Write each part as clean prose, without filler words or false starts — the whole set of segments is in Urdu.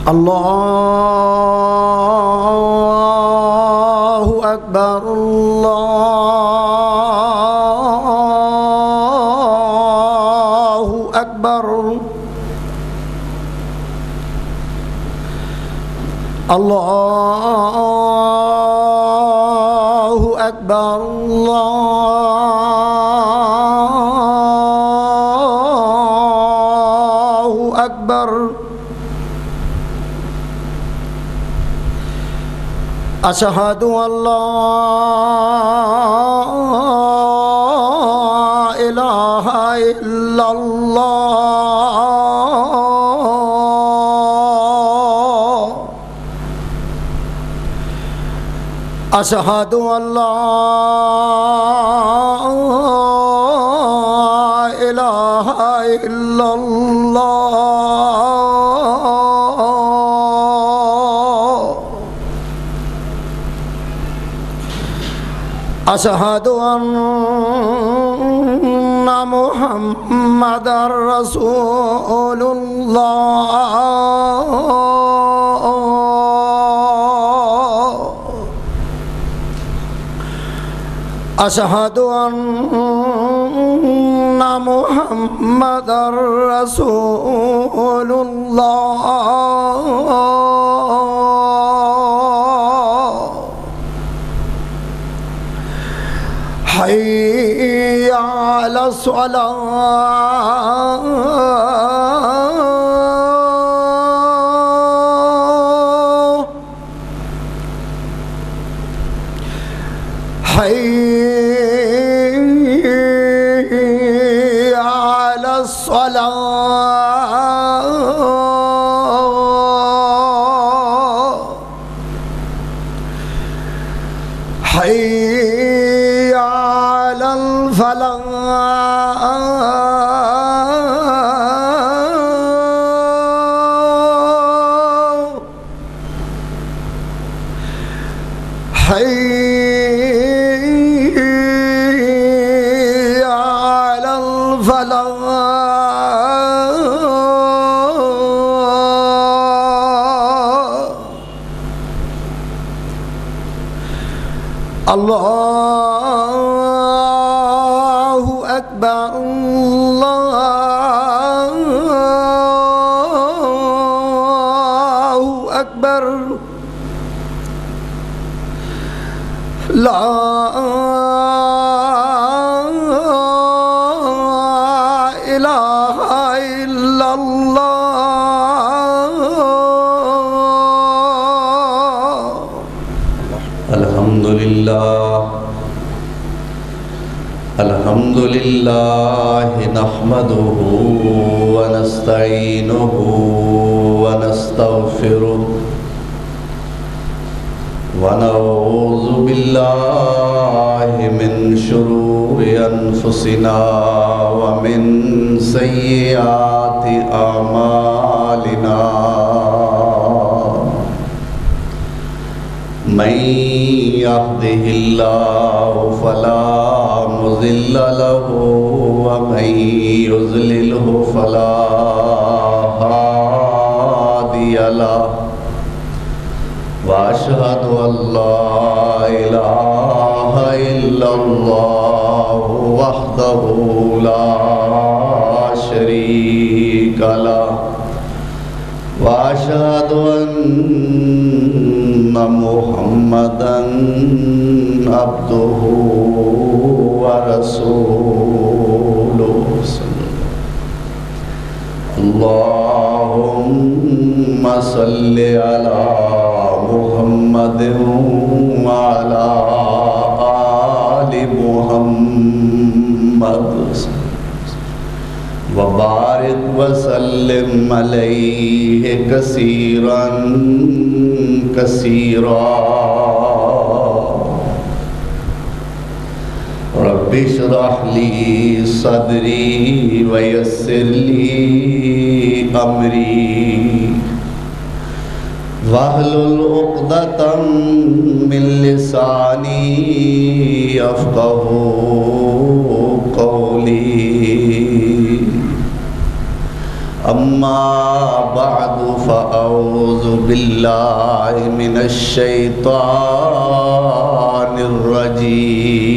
الله أكبر الله أكبر الله أكبر الله أكبر أشهد أن لا إله إلا الله أشهد أن لا إله إلا الله أشهد أن محمدًا رسول الله أشهد أن محمدًا رسول الله حي على الصلاة حي على الصلاة حي على الفلاح حي على الفلاح الله أكبر الله أكبر لا إله إلا الله الحمد لله نحمده ونستعينه ونستغفره ونعوذ بالله من شرور أنفسنا ومن سيئات أعمالنا من يهده الله فلا مضل له ومن يضلله فلا هادي له وأشهد أن لا إله إلا الله وحده لا شريك له وأشهد أن محمدًا عبده ورسوله اللهم صل على محمد وعلى آل محمد وبارك وسلم عليه كثيرا كثيرا رب اشرح لي صدري ويسر لي أمري واحلل عقدة من لساني يفقهوا قولي أما بعد فأعوذ بالله من الشيطان الرجيم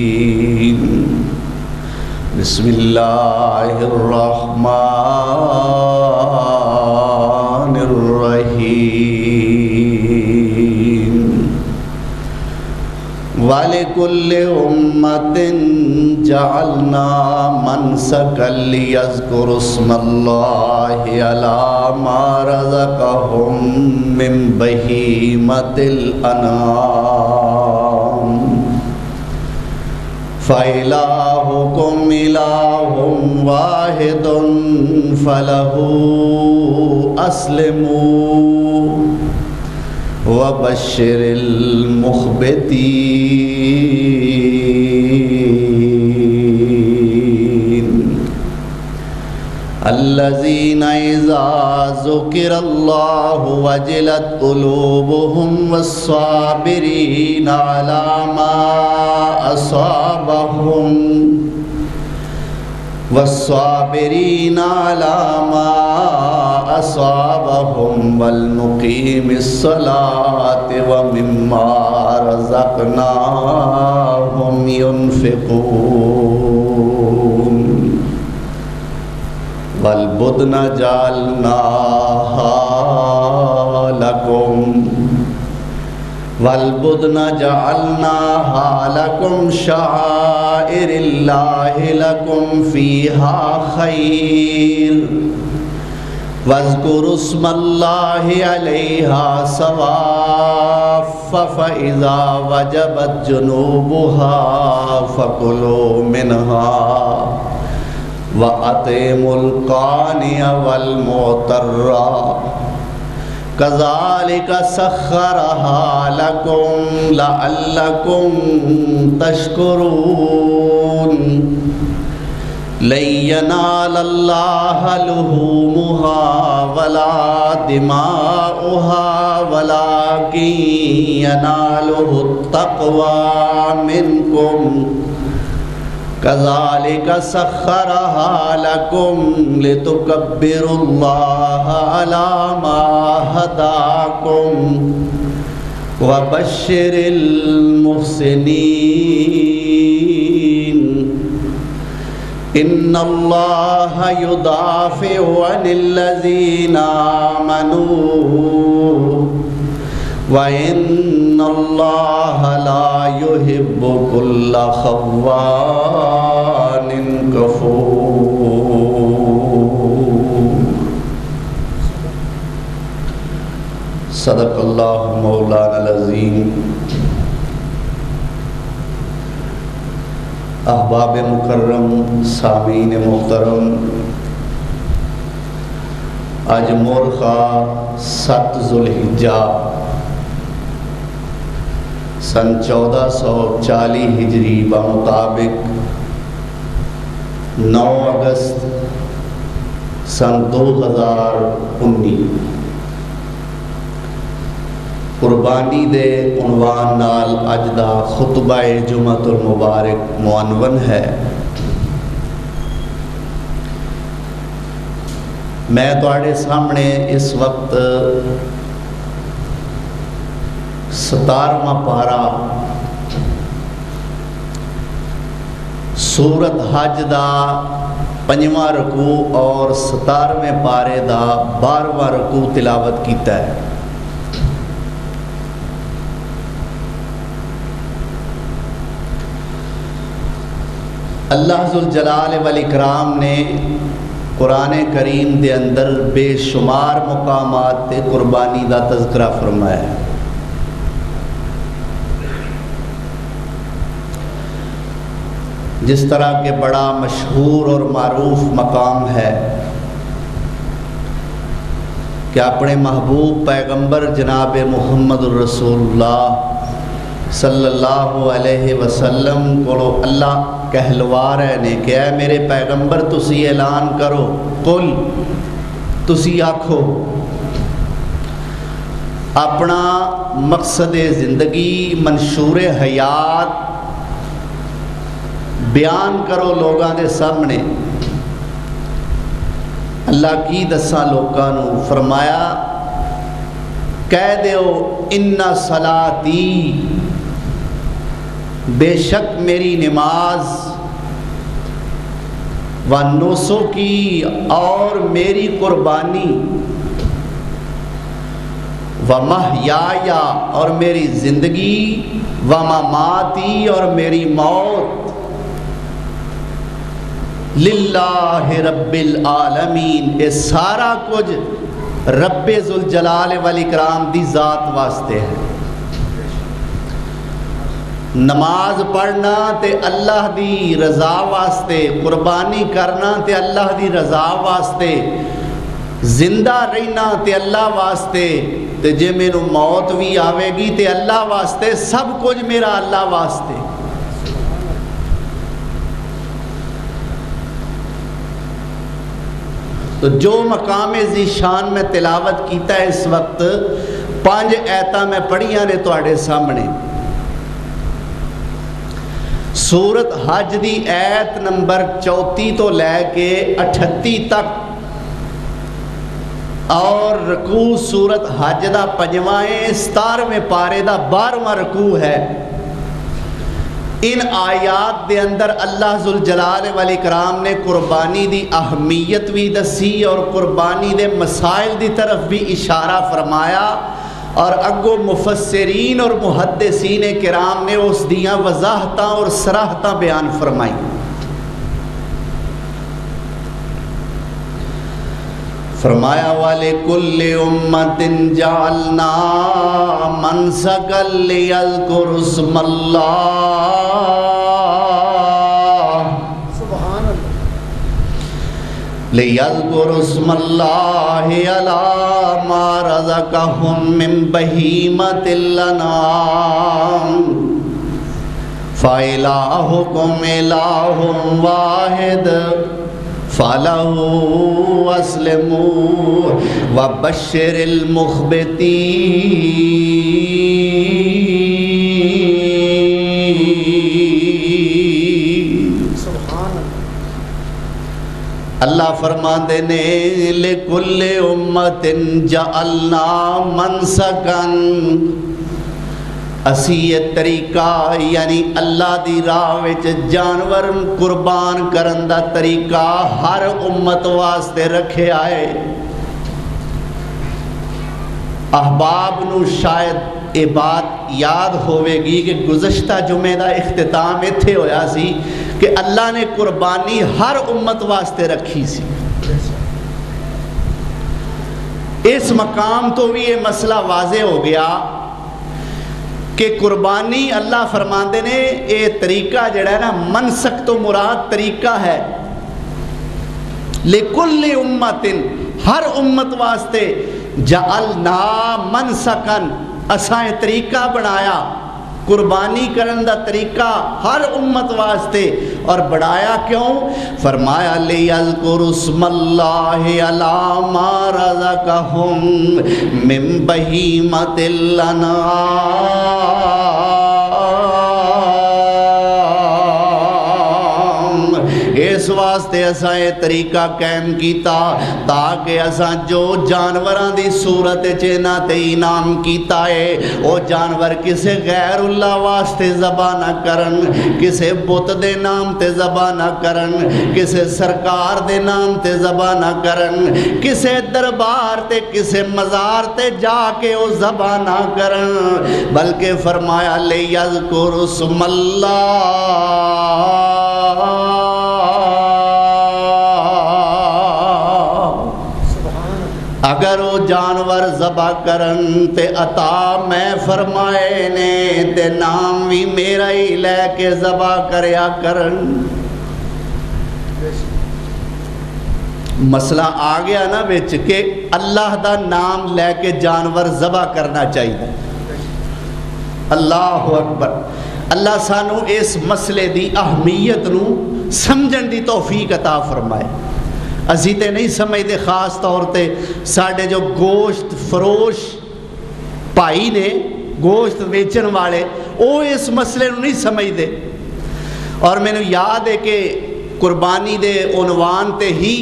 بسم الله الرحمن الرحيم وَلِكُلِّ أُمَّةٍ جَعَلْنَا مَنْسَكًا لِيَذْكُرُوا اسْمَ اللَّهِ عَلَى مَا رَزَقَهُم مِّن بَهِيمَةِ الْأَنْعَامِ فَإِلَٰهُكُمْ إِلَٰهٌ وَاحِدٌ فَلَهُ أَسْلِمُوا وَبَشِّرِ الْمُخْبِتِينَ الَّذِينَ إِذَا ذُكِرَ اللَّهُ وَجِلَتْ قُلُوبُهُمْ وَالصَّابِرِينَ عَلَى مَا أَصَابَهُمْ والمقيم الصلاة ومما رزقناهم ينفقون والبدن جعلناها لكم شعائر الله لكم فيها خير واذكروا اسم الله عليها صواف فإذا وجبت جنوبها فكلوا منها وأطعموا القانع والمعتر كذلك سخرها لكم لعلكم تشكرون لن ينال الله لحومها ولا دماؤها ولكن يناله التقوى منكم كذلك سخرها لكم لتكبروا الله على ما هداكم وبشر المحسنين إن الله يدافع عن الذين آمنوا وَإِنَّ اللَّهَ لَا يُحِبُّ كُلَّ خَوَّانٍ كَفُورٍ صدق اللہ مولانا العظیم۔ احباب مکرم، سامعین محترم، آج مورخہ 7 ذوالحجہ سن 1440 ہجری بمطابق 9 اگست سن 2019 قربانی دے عنوان نال اج دا خطبہ جمعۃ المبارک معنون ہے۔ میں تواڈے سامنے اس وقت 17واں پارا سورت حج دا 5واں رکوع اور 17ویں پارے دا 12واں رکوع تلاوت کیتا ہے۔ اللہ ذوالجلال والاکرام نے قرآن کریم دے اندر بے شمار مقامات تے قربانی دا تذکرہ فرمایا ہے۔ جس طرح کہ بڑا مشہور اور معروف مقام ہے کہ اپنے محبوب پیغمبر جناب محمد الرسول اللہ صلی اللہ علیہ وسلم کو اللہ کہلوا رہے نے کہ اے میرے پیغمبر تسی اعلان کرو، قل تسی آکھو، اپنا مقصد زندگی، منشور حیات بیان کرو لوگاں دے سامنے اللہ کی دساں لوکاں نو فرمایا کہہ دیو ان صلاتی، بے شک میری نماز، و نسکی اور میری قربانی، و محیایا اور میری زندگی، و مماتی اور میری موت، للہ رب العالمین، یہ سارا کچھ رب ذوالجلال والاکرام دی ذات واسطے ہے۔ نماز پڑھنا تے اللہ دی رضا واسطے، قربانی کرنا تے اللہ دی رضا واسطے، زندہ رہنا تے اللہ واسطے، تے جے میرے موت بھی آوے گی تے اللہ واسطے، سب کچھ میرا اللہ واسطے۔ تو جو مقام ذیشان میں تلاوت کیتا ہے اس وقت، 5 ایتاں میں پڑھیاں نے تواڈے سامنے۔ سورت حج دی ایت نمبر 34 تو لے کے 38 تک، اور رکوع سورت حج دا 5واں 17ویں پارے دا 12واں رکوع ہے۔ ان آیات دے اندر اللہ ذوالجلال والاکرام نے قربانی دی اہمیت بھی دسی اور قربانی دے مسائل دی طرف بھی اشارہ فرمایا، اور اگو مفسرین اور محدثین کرام نے اس دیاں وضاحتاں اور صراحتاں بیان فرمائی۔ فرمایا وَلِكُلِّ أُمَّةٍ جَعَلْنَا مَنْسَكًا لِيَذْكُرُوا اسْمَ اللَّهِ عَلَى مَا رَزَقَهُم مِّن بَهِيمَةِ الْأَنْعَامِ فَإِلَٰهُكُمْ إِلَٰهٌ وَاحِدٌ فَلَهُ أَسْلِمُوا وَبَشِّرِ الْمُخْبِتِينَ۔ اللہ فرماندے نے لِكُلِّ أُمَّةٍ جَعَلْنَا مَنْسَكًا، اسی یہ طریقہ یعنی اللہ دی راہ وچ جانور قربان کرن دا طریقہ ہر امت واسطے رکھے آئے۔ احباب نو شاید یہ بات یاد ہوئے گی کہ گزشتہ جمعے دا اختتام ایتھے ہویا سی کہ اللہ نے قربانی ہر امت واسطے رکھی سی۔ اس مقام تو بھی یہ مسئلہ واضح ہو گیا کہ قربانی اللہ فرماندے نے یہ طریقہ جڑا ہے نا، منسک تو مراد طریقہ ہے، لِكُلِّ أُمَّةٍ ہر امت واسطے، جَعَلْنَا مَنْسَكًا اساں یہ طریقہ بنایا، قربانی کرن دا طریقہ ہر امت واسطے، اور بڑھایا کیوں؟ فرمایا لِيَذْكُرُوا اسْمَ اللَّهِ عَلَى مَا رَزَقَهُم مِّن بَهِيمَةِ الْأَنْعَامِ۔ اس واسطے اساں یہ طریقہ قائم کیتا تاکہ اساں جو جانوراں دی صورت چینا تے انعام کیتا ہے، وہ جانور کسے غیر اللہ واسطے ذبح نہ کرن، کسے بت دے نام تے ذبح نہ کرن، کسے سرکار دے نام تے ذبح نہ کرن، کسے دربار تے کسے مزار تے جا کے وہ ذبح نہ کرن، بلکہ فرمایا لِيَذْكُرُوا اسْمَ اللَّهِ۔ اگر وہ جانور ذبح کرن تے عطا میں فرمائے نے تے نام بھی میرا ہی لے کے ذبح کریا کرن۔ مسئلہ آ گیا نا بچ کہ اللہ دا نام لے کے جانور ذبح کرنا چاہیے۔ اللہ اکبر۔ اللہ سانو اس مسئلے دی اہمیت نو سمجھن دی توفیق عطا فرمائے۔ اسی تے نہیں سمجھتے، خاص طور تے ساڑھے جو گوشت فروش بھائی نے، گوشت ویچن والے، وہ اس مسئلے نو نہیں سمجھتے۔ اور میں نے یاد ہے کہ قربانی دے عنوان تے ہی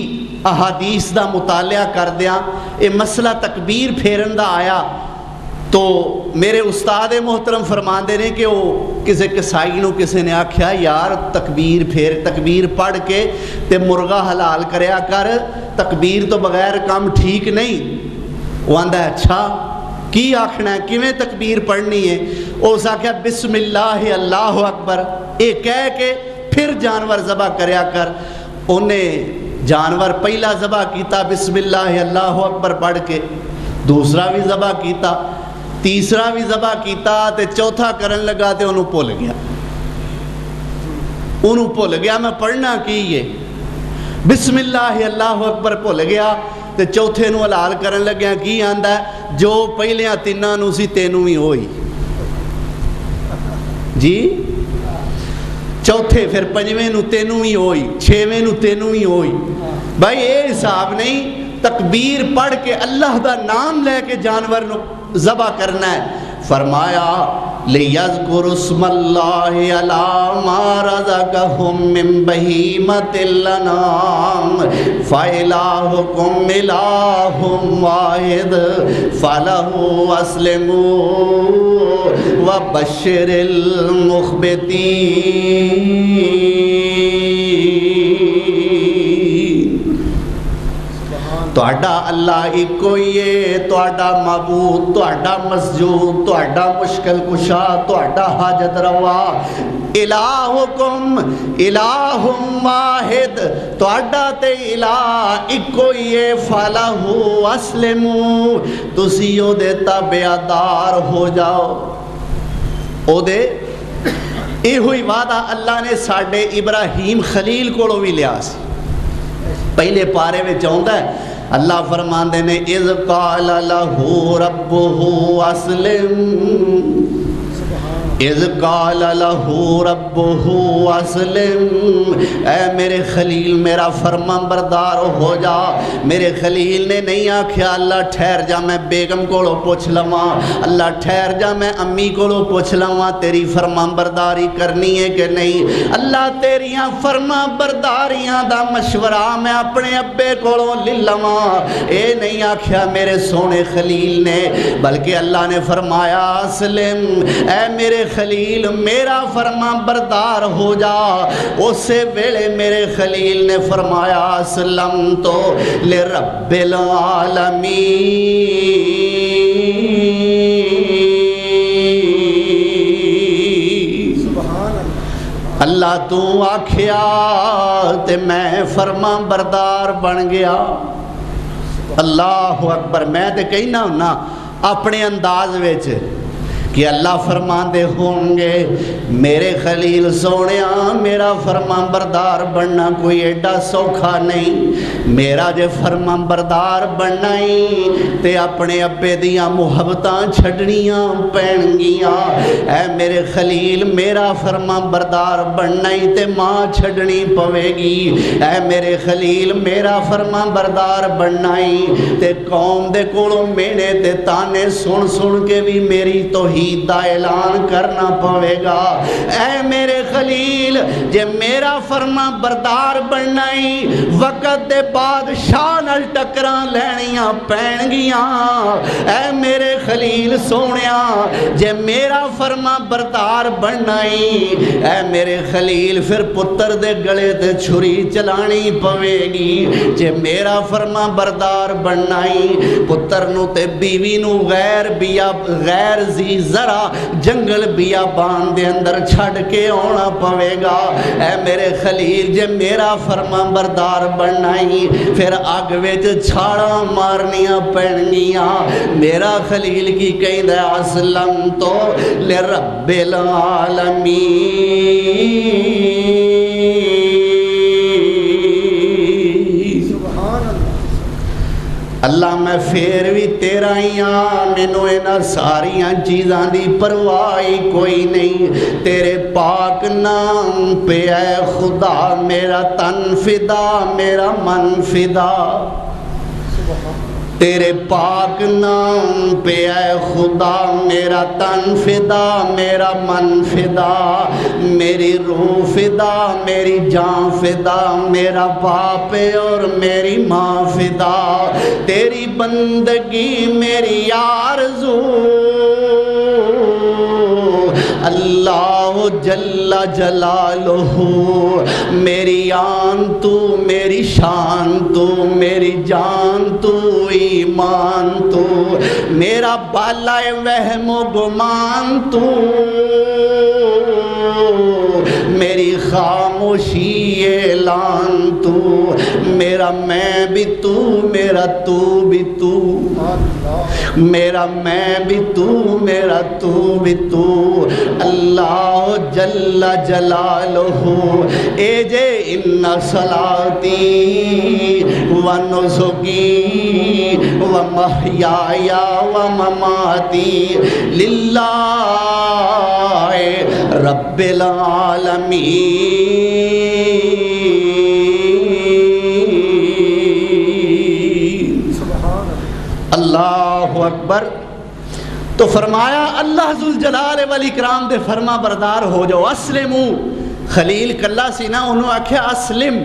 احادیث دا مطالعہ کردیاں یہ مسئلہ تکبیر پھیرن دا آیا تو میرے استاد محترم فرماندے نے کہ وہ کسی کسائی نو کسی نے آکھیا یار تکبیر پھیر تکبیر پڑھ کے تے مرغا حلال کریا کر، تکبیر تو بغیر کام ٹھیک نہیں۔ وہ آندا ہے اچھا کی آکھنا ہے، کیویں تکبیر پڑھنی ہے؟ اس آکھیا بسم اللہ اللہ اکبر اے کہہ کے پھر جانور ذبح کریا کر۔ انہیں جانور پہلا ذبح کیتا بسم اللہ اللہ اکبر پڑھ کے، دوسرا بھی ذبح کیتا، تیسرا بھی ذبح کیتا تے چوتھا کرن لگا تے انہوں بھول گیا میں پڑھنا کی یہ بسم اللہ اللہ اکبر بھول گیا تے چوتھے نو حلال کرن لگیا کی آندا ہے جو پہلیاں تیناں نو سی تینوں بھی ہوئی جی، چوتھے پھر پنجویں نو تینوں بھی ہوئی، چھویں نو تینوں بھی ہوئی۔ بھائی یہ حساب نہیں، تکبیر پڑھ کے اللہ دا نام لے کے جانور نو ذبح کرنا ہے۔ فرمایا لِيَذْكُرُ اسْمَ اللَّهِ عَلَىٰ مَا رَزَقَهُم مِّن بَهِيمَةِ الْأَنْعَامِ فَإِلَٰهُكُمْ إِلَٰهٌ وَاحِدٌ فَلَهُ أَسْلِمُوا وَبَشِّرِ الْمُخْبِتِينَ۔ تہاڈا اللہ ایکو ہی ہے، تہاڈا معبود، تہاڈا مسجود، تہاڈا مشکل کشا، تہاڈا حاجت روا۔ الہکم الہ واحد، تہاڈا تے الہ ایکو ہی ہے۔ فلہ اسلموا، تسی او دے تابعدار ہو جاؤ۔ او دے یہ ہوئی وعدہ اللہ نے ساڈے ابراہیم خلیل کولوں بھی لیا سی۔ پہلے پارے میں چاہتا ہے اللہ فرماندے نے اذ قال لہ ربہ اسلم، اذ قال لہ ربہ اسلم، اے میرے خلیل میرا فرمان بردار ہو جا۔ میرے خلیل نے نہیں آکھیا اللہ ٹھہر جا میں بیگم کولو پوچھ لواں، اللہ ٹھہر جا میں امی کولو پوچھ لواں تیری فرمان برداری کرنی ہے کہ نہیں۔ اللہ تیریاں فرمان برداریاں دا مشورہ میں اپنے ابے کولو لے لواں، اے نہیں آکھیا میرے سونے خلیل نے، بلکہ اللہ نے فرمایا اسلم، اے میرے خلیل میرا فرمان بردار ہو جا۔ اسے ویلے میرے خلیل نے فرمایا اسلمت لرب العالمین۔ اللہ تو آکھیا تے میں فرمان بردار بن گیا۔ اللہ اکبر۔ میں تے کہنا ہونا اپنے انداز وچ کہ اللہ فرمان دے ہوں گے میرے خلیل سونیا میرا فرمان بردار بننا کوئی ایڈا سوکھا نہیں۔ میرا جے فرمان بردار بننا ہی تے اپنے ابے دیاں محبتاں چھڑنیاں پینگیاں۔ اے میرے خلیل میرا فرمان بردار بننا ہی تے ماں چھڑنی پوے گی۔ اے میرے خلیل میرا فرمان بردار بننا ہی تے قوم دے کولوں مینے تے تانے سن سن کے بھی میری توحید دا اعلان کرنا پوے گا۔ اے میرے خلیل جے میرا فرما بردار بننا ہی وقت دے بادشاہ نال ٹکراں لینیاں پین گیاں۔ اے میرے خلیل سونیا جے میرا فرما بردار بننا ہی اے میرے خلیل پھر پتر دے گلے تے چھری چلانی پوے گی۔ جے میرا فرما بردار بننا ہی پتر نو تے بیوی نو غیر زی ذرا جنگل بیابان دے اندر چھڑ کے آنا پوے گا۔ اے میرے خلیل جے میرا فرمان بردار بننا ہی پھر آگ وچ چھاڑا مارنیاں پینگیاں۔ میرا خلیل کی کہیں دے اسلمت لرب العالمین۔ اللہ میں پھر بھی تیرا ہی ہاں، مینوں انہاں ساریاں چیزاں دی پرواہ کوئی نہیں۔ تیرے پاک نام پہ اے خدا میرا تن فدا میرا من فدا۔ تیرے پاک نام پہ اے خدا میرا تن فدا میرا من فدا میری روح فدا میری جان فدا میرا باپ اور میری ماں فدا تیری بندگی میری آرزو اللہ جل جلالہ میری آن تو میری شان تو میری جان تو ایمان تو میرا بالائے وہم و گمان تو میری خاموشی اعلان تو میرا میں بھی تو میرا تو بھی تو میرا میں بھی تو میرا تو بھی تو اللہ جل جلالہ اے جے ان صلاتی و نسکی و محیای و مماتی للہ رب العالمین اللہ اکبر۔ تو فرمایا اللہ ذوالجلال والاکرام دے فرما بردار ہو جاؤ۔ اسلمو خلیل کلا سی نا انہوں آکھیا اسلم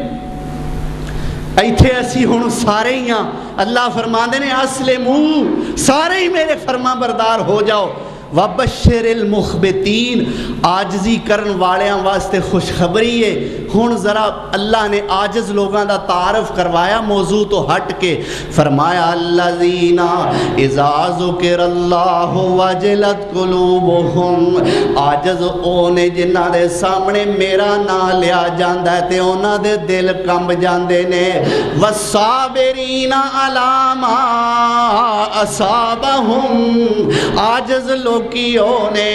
ایتھے اسی ہوں سارے ہی ہاں اللہ فرماندے نے اسلمو سارے ہی میرے فرما بردار ہو جاؤ۔ وبشر المخبتین آجزی کرن والیاں واسطے خوشخبری ہے۔ ہن ذرا اللہ نے آجز لوگاں دا تعارف کروایا موضوع تو ہٹ کے فرمایا الذین اذا ذکر اللہ وجلت قلوبہم آجز اونے جنہاں دے سامنے میرا نام لیا جاندا ہے تے انہاں دے دل کمب جاندے نے۔ والصابرین علی ما اصابہم آجز لوکیوں نے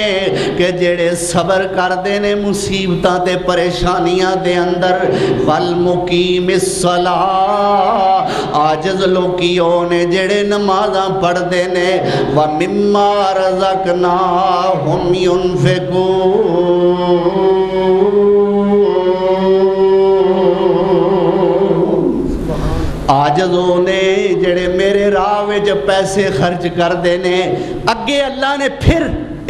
کہ جڑے صبر کر دینے مصیبتاں تے پریشانیاں دے اندر والمقیم الصلاۃ آجز لوکیوں نے جڑے نمازاں پڑھ دینے ومما رزقناہم ينفقون آجزوں نے جڑے میرے راہ وچ پیسے خرچ کر دینے۔ اگے اللہ نے پھر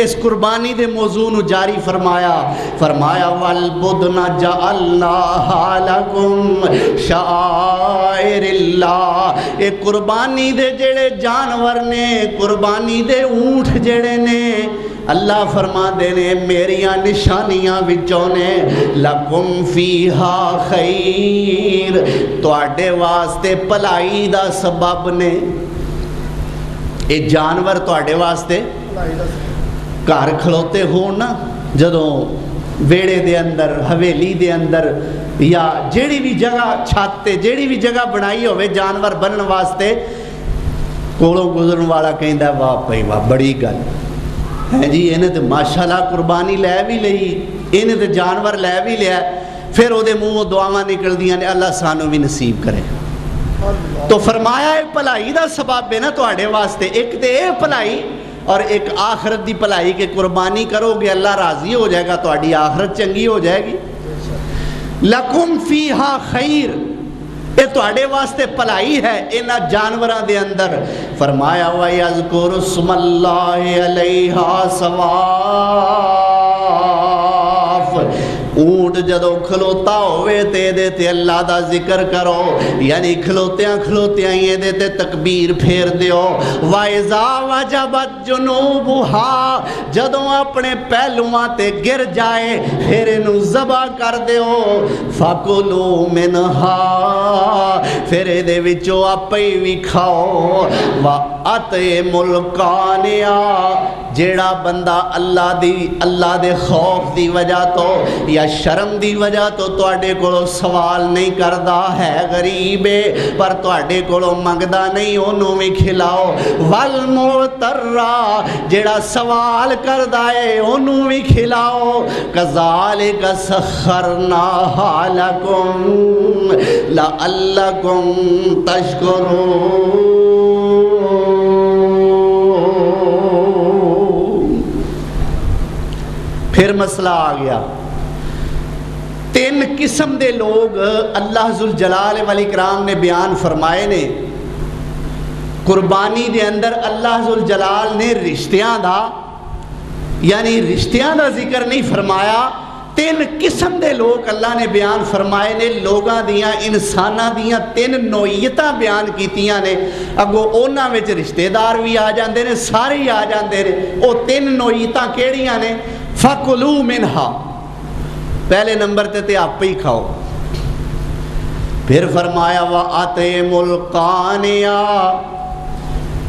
اس قربانی دے موضوع نو جاری فرمایا والبدن جعلناہا لکم شعائر اللہ اے قربانی دے جڑے جانور نے قربانی دے اونٹ جڑے نے اللہ فرما دینے میریاں نشانیاں وچوں نے لکم فیہا خیر تواڈے واسطے بھلائی دا سبب نے۔ اے جانور تواڈے واسطے گھر کھلوتے ہون نا جدوں ویڑے دے اندر حویلی دے اندر یا جیڑی بھی جگہ چھاتے جیڑی بھی جگہ بنائی ہوئے جانور بنن واسطے کولوں گزرن والا کہندا واہ بھائی واہ بڑی گل ہے جی انہیں تو ماشاءاللہ قربانی لے بھی لئی انہیں تو جانور لے بھی لیا پھر او دے منہ دعاواں نکل دیاں نے اللہ سانو بھی نصیب کرے۔ تو فرمایا ایک بھلائی دا سبب ہے نا تواڈے واسطے ایک تے اے بھلائی اور ایک آخرت دی بھلائی کہ قربانی کرو گے اللہ راضی ہو جائے گا تواڈی آخرت چنگی ہو جائے گی۔ لکم فیہا خیر اے تواڈے واسطے بھلائی ہے انہاں جانوراں دے اندر۔ فرمایا وَيَذْكُرُ اسْمَ اللَّهِ عَلَيْهَا صَوَافَ اونٹ جدو کھلوتا ہوئے تے دے تے اللہ دا ذکر کرو یعنی کھلوتیاں کھلوتیاں یہ دے تے تکبیر پھیر دیو۔ وَإِذَا وَجَبَتْ جُنُوبُهَا جدو اپنے پہلوان تے گر جائے پھر انہوں ذبح کر دیو۔ فَكُلُوا مِنْهَا پھر دے وچو اپئی بھی کھاؤ۔ وَأَطْعِمُوا الْقَانِعَ جیڑا بندہ اللہ دے خوف دی وجہ تو یا شرم دی وجہ تو تواڈے کولوں سوال نہیں کردا ہے غریب پر تواڈے کولوں منگدا نہیں انہوں بھی کھلاؤ۔ والمعتر جیڑا سوال کردا ہے انہوں بھی کھلاؤ۔ کذالک سخرناہا لکم لعلکم تشکرون۔ پھر مسئلہ آ گیا تین قسم دے لوگ اللہ ذوالجلال والاکرام نے بیان فرمائے نے۔ قربانی دے اندر اللہ ذل جلال نے رشتیاں دا یعنی رشتیاں دا ذکر نہیں فرمایا. تین قسم دے لوگ اللہ نے بیان فرمائے نے. لوگاں دیاں انساناں دیاں تین نوعیتاں بیان کیتیاں نے. اگو اونا وچ رشتہ دار بھی آ جاندے نے, سارے ہی آ جاندے نے. او تین نوعیتاں کیڑیاں نے؟ فَكُلُوا مِنْهَا, پہلے نمبر تے آپ ہی کھاؤ. پھر فرمایا وَأَطْعِمُوا الْقَانِعَ,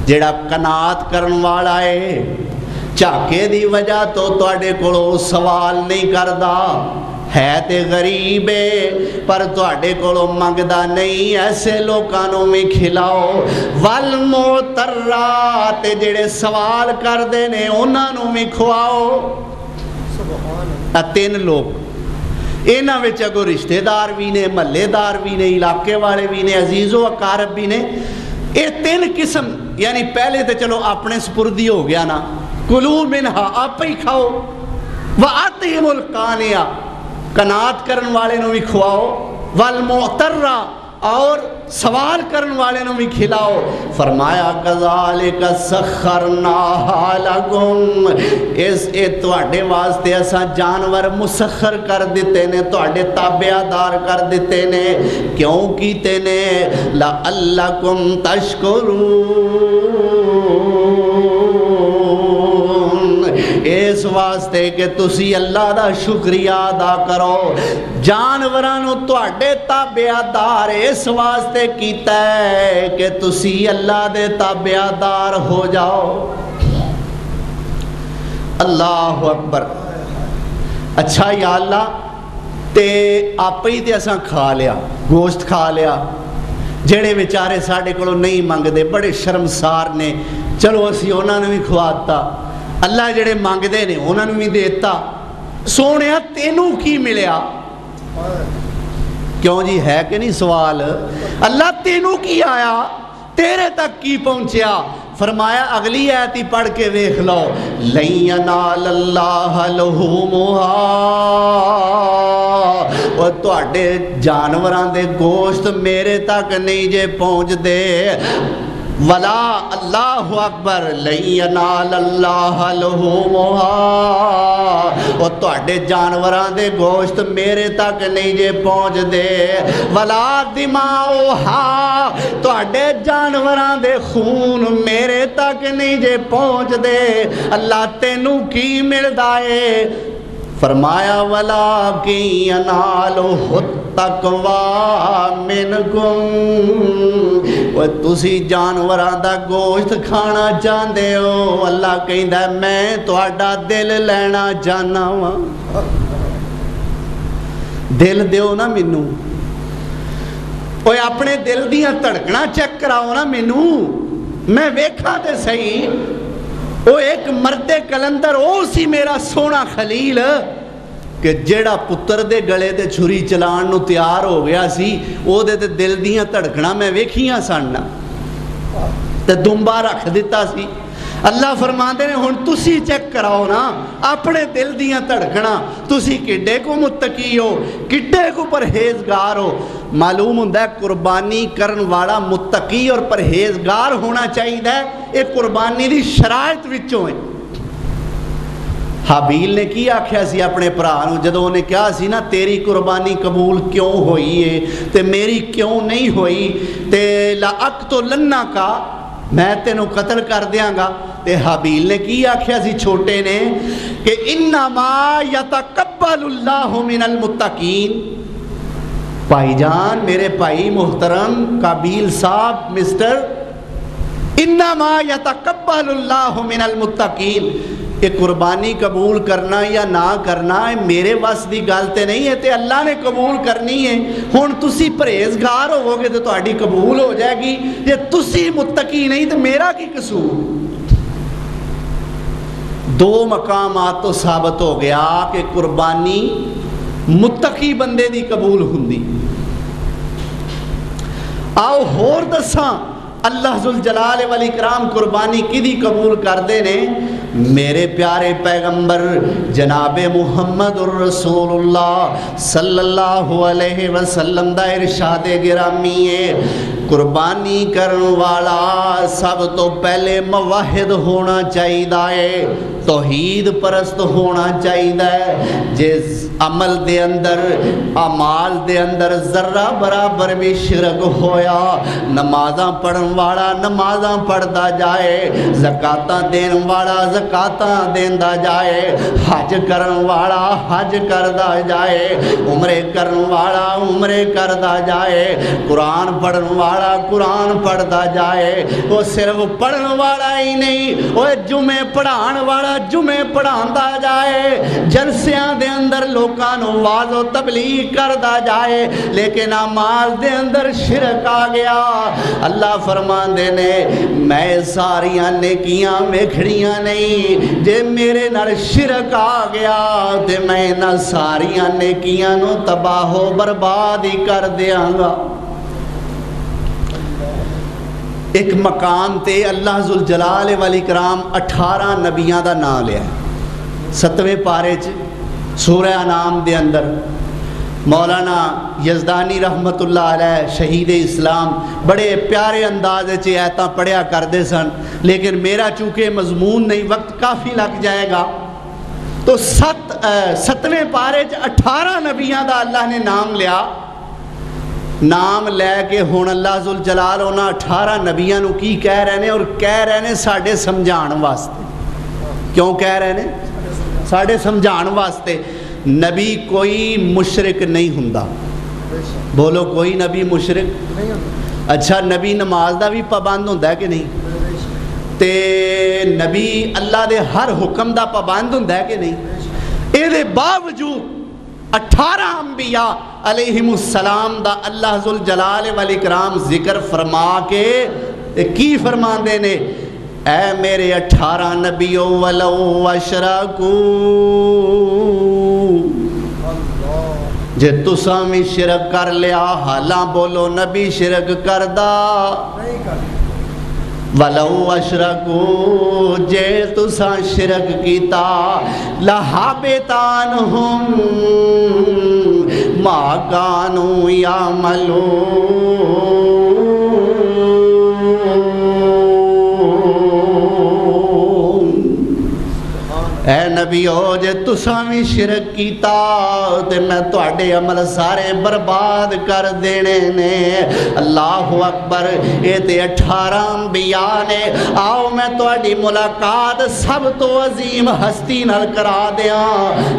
جڑا قناعت کرن والا ہے, چاکے دی وجہ تو تواڈے کولوں سوال نہیں کردا, ہے تے غریب ہے پر تواڈے کولوں منگدا نہیں, ایسے لوکاں نوں وی کھلاؤ. والمعترا, تے جڑے سوال کردے نے انہاں نوں وی کھواؤ. تین لوگ, انہاں وچ اگو رشتہ دار بھی نے, محلے دار بھی نے, علاقے والے بھی نے, عزیز و اقارب بھی نے. یہ تین قسم یعنی پہلے تو چلو اپنے سپردی ہو گیا نا, کلو منہا آپ ہی کھاؤ. وَأَطْعِمُوا الْقَانِعَ, قناعت کرن والے نو بھی کھواؤ. وَالْمُعْتَرَّ, اور سوال کرن والے نو بھی کھلاؤ. فرمایا کذالک سخرناہا لکم, اس تواڈے واسطے اساں جانور مسخر کر دیتے نے, تواڈے تابع دار کر دیتے نے. کیوں کیتے نے؟ لعلکم تشکرون, اس واسطے کہ تسی اللہ دا شکریہ ادا کرو. جانورانو تواڈے تابع دار اس واسطے کیتا ہے کہ تسی اللہ دے تابع دار ہو جاؤ. اللہ اکبر. اچھا یا اللہ, تے آپ ہی تے اساں کھا لیا, گوشت کھا لیا. جڑے بیچارے ساڈے کولوں نہیں منگدے, بڑے شرمسار نے, چلو اسی انہاں نوں بھی کھواتا. اللہ جڑے مانگدے نے انہاں نوں بھی دیتا. سونیا تینوں کی ملیا؟ کیوں جی, ہے کہ نہیں سوال؟ اللہ تینوں کی آیا, تیرے تک کی پہنچیا؟ فرمایا اگلی آیت ہی پڑھ کے ویکھ لو, لَن يَنَالَ اللَّهَ لُحُومُهَا, اور تواڈے جانوراں دے گوشت میرے تک نہیں جے پہنچ دے. ولا, اللہ اکبر, لَن يَنَالَ اللَّهَ لُحُومُهَا, اور تواڈے جانوراں دے گوشت میرے تک نہیں جے پہنچ دے. ولا دماؤہا, تواڈے جانوراں دے خون میرے تک نہیں جے پہنچ دے. اللہ تینوں کی ملدا ہے؟ فرمایا وَلَٰكِن يَنَالُهُ التَّقْوَىٰ مِنْكُمْ, وہ تسی جانوراں دا گوشت کھانا چاہندے ہو, اللہ کہندا ہے میں تہاڈا دل لینا چاہنا وا. دل دیو نا مینوں, اوے اپنے دل دیاں دھڑکنا چیک کراؤ نا مینوں, میں ویکھاں تے صحیح. وہ ایک مرد کلندر او سی میرا سونا خلیل کہ جیڑا پتر دے گلے تے چھری چلان نو تیار ہو گیا سی, او دے تے دل دیاں دھڑکنا میں ویکھیاں سننا تے دمبا رکھ دیتا سی. اللہ فرماندے نے ہن تسی چیک کراؤ نا اپنے دل دیاں دھڑکنا, تسی کڈے کو متقی ہو, کڈے کو پرہیزگار ہو. معلوم ہوندا ہے قربانی کرن والا متقی اور پرہیزگار ہونا چاہیے. یہ قربانی دی شرائط وچوں ہے. حابیل نے کی آکھیا سی اپنے بھرا نوں جدوں انہیں کہا سی نا تیری قربانی قبول کیوں ہوئی ہے تے میری کیوں نہیں ہوئی, تے لَأَقْتُلَنَّكَ, میں تینوں قتل کر دیاں گا. تے حابیل نے کی آکھیا سی چھوٹے نے کہ انما یتقبل اللہ من المتقین. بھائی جان, میرے بھائی محترم قابیل صاحب, مسٹر, انما یتقبل اللہ من المتقین. کہ قربانی قبول کرنا یا نہ کرنا میرے وس دی گل تے نہیں ہے, تے اللہ نے قبول کرنی ہے. ہن تسی پرہیزگار ہوو گے تو تہاڈی قبول ہو جائے گی, جے تسی متقی نہیں تو میرا کی قصور. دو مقامات تو ثابت ہو گیا کہ قربانی متقی بندے دی قبول ہوندی. آؤ ہور دساں اللہ ذوالجلال والاکرام قربانی کدی قبول کردے نے؟ میرے پیارے پیغمبر جناب محمد الرسول اللہ صلی اللہ علیہ وسلم دا ارشاد گرامی ہے, قربانی کرن والا سب تو پہلے موحد ہونا چاہیے، توحید پرست ہونا چاہیے۔ جس عمل دے اندر اعمال دے اندر ذرہ برابر بھی شرک ہویا، نمازاں پڑھن والا نمازاں پڑھدا جائے، زکاتاں دین والا زکاتاں دیندا جائے، حج کرن والا حج کردا جائے، عمرے کرن والا عمرے کردا جائے، قرآن پڑھن والا قرآن پڑھدا جائے۔ وہ صرف پڑھن والا ہی نہیں، وہ جمعے پڑھان والا جمعے پڑھاندا جائے، جلسیاں دے اندر لوکاں نو واعظ و تبلیغ کردا جائے، لیکن اعمال دے اندر شرک آ گیا۔ اللہ فرماندے نے میں ساریاں نیکیاں ویکھڑیاں نہیں، جے میرے نال شرک آ گیا تے میں نہ ساریاں نیکیاں نو تباہ و برباد ہی کر دیاں گا۔ ایک مقام تے اللہ ذوالجلال والاکرام 18 نبیاں دا نام لیا ہے۔ 7ویں پارے چ سورہ انعام دے اندر مولانا یزدانی رحمت اللہ علیہ شہید اسلام بڑے پیارے انداز چ آیتاں پڑھیا کردے سن، لیکن میرا چونکہ مضمون نہیں وقت کافی لگ جائے گا، تو 7ویں پارے چ 18 نبیاں دا اللہ نے نام لیا۔ نام لے کے ہون اللہ ذوالجلال انہاں 18 نبیاں نو کی کہہ رہے ہیں، اور کہہ رہے ہیں ساڈے سمجھان واسطے۔ کیوں کہہ رہے ہیں؟ ساڈے سمجھان واسطے۔ نبی کوئی مشرک نہیں ہوندا، بولو کوئی نبی مشرک؟ اچھا نبی نماز دا بھی پابند ہوندا ہے کہ نہیں؟ تے نبی اللہ دے ہر حکم دا پابند ہوندا ہے کہ نہیں؟ اے دے باوجود 18 انبیاء علیہم السلام دا اللہ ذوالجلال والاکرام ذکر فرما کے کی فرماندے نے؟ اے میرے 18 نبیوں ولو اشرکو، جے تساں بھی شرک کر لیا، حالاں بولو نبی شرک کردا، ولو اشرکو جے تساں شرک کیتا، لحبطانہم ما کانوا یعملون۔ اے نبیو جے تساں بھی شرک کیتا تے میں تواڈے عمل سارے برباد کر دینے نے۔ اللہ اکبر۔ اے تے 18 انبیاء نے۔ آؤ میں تواڈی ملاقات سب تو عظیم ہستی نال کرا دیاں۔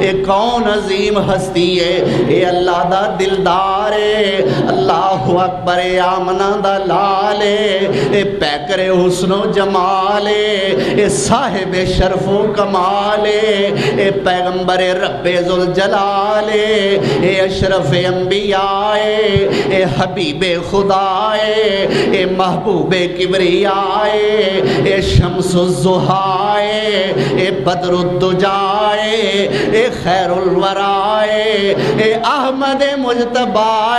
اے کون عظیم ہستی ہے؟ اے اللہ دا دلدار ہے۔ اللہ اکبر۔ اے آمنہ دا لال ہے، اے پیکر حسن و جمال ہے، اے صاحب شرف و کمال، اے پیغمبر رب ذوالجلال، اے اشرف انبیاء، اے حبیب خدا، اے محبوب کبریاء، اے شمس الضحیٰ، اے بدر الدجیٰ، اے خیر الورا، اے احمد مجتبیٰ،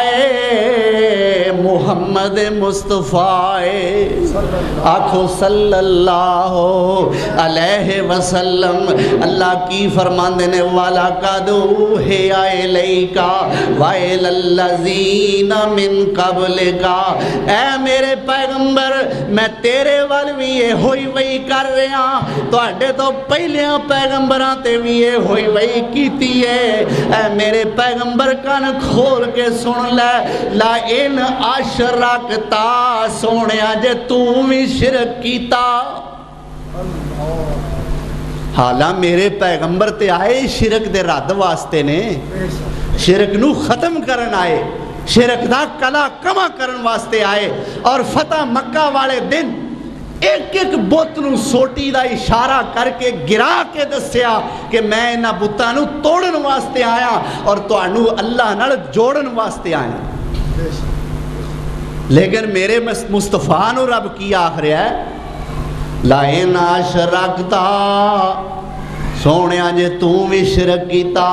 محمد مصطفیٰ۔ آنکھو صلی اللہ علیہ وسلم۔ اللہ کی فرماندے نے وَلَقَدْ أُوحِيَ إِلَيْكَ وَإِلَى الَّذِينَ مِن قَبْلِكَ۔ اے میرے پیغمبر میں تیرے وال بھی یہ ہوئی وہی کر رہا، تواڈے تو پہلیاں پیغمبراں تے بھی یہ ہوئی وہی کیتی ہے۔ اے میرے پیغمبر کان کھول کے سن لے، لَئِنْ أَشْرَكْتَ، سونیا جے تو بھی شرک کیتا۔ حالاں میرے پیغمبر تے آئے شرک دے رد واسطے نے، شرک نو ختم کرن آئے، شرک دا کلا کما کرن واسطے آئے، اور فتح مکہ والے دن ایک ایک بت نو سوٹی دا اشارہ کر کے گرا کے دسیا کہ میں انہاں بتاں نو توڑن واسطے آیا اور تانوں اللہ نال جوڑن واسطے آیا۔ لیکن میرے مصطفیٰ نو رب کی آخر ہے لَئِنْ أَشْرَكْتَ، سونیا جے تو بھی شرک کیتا،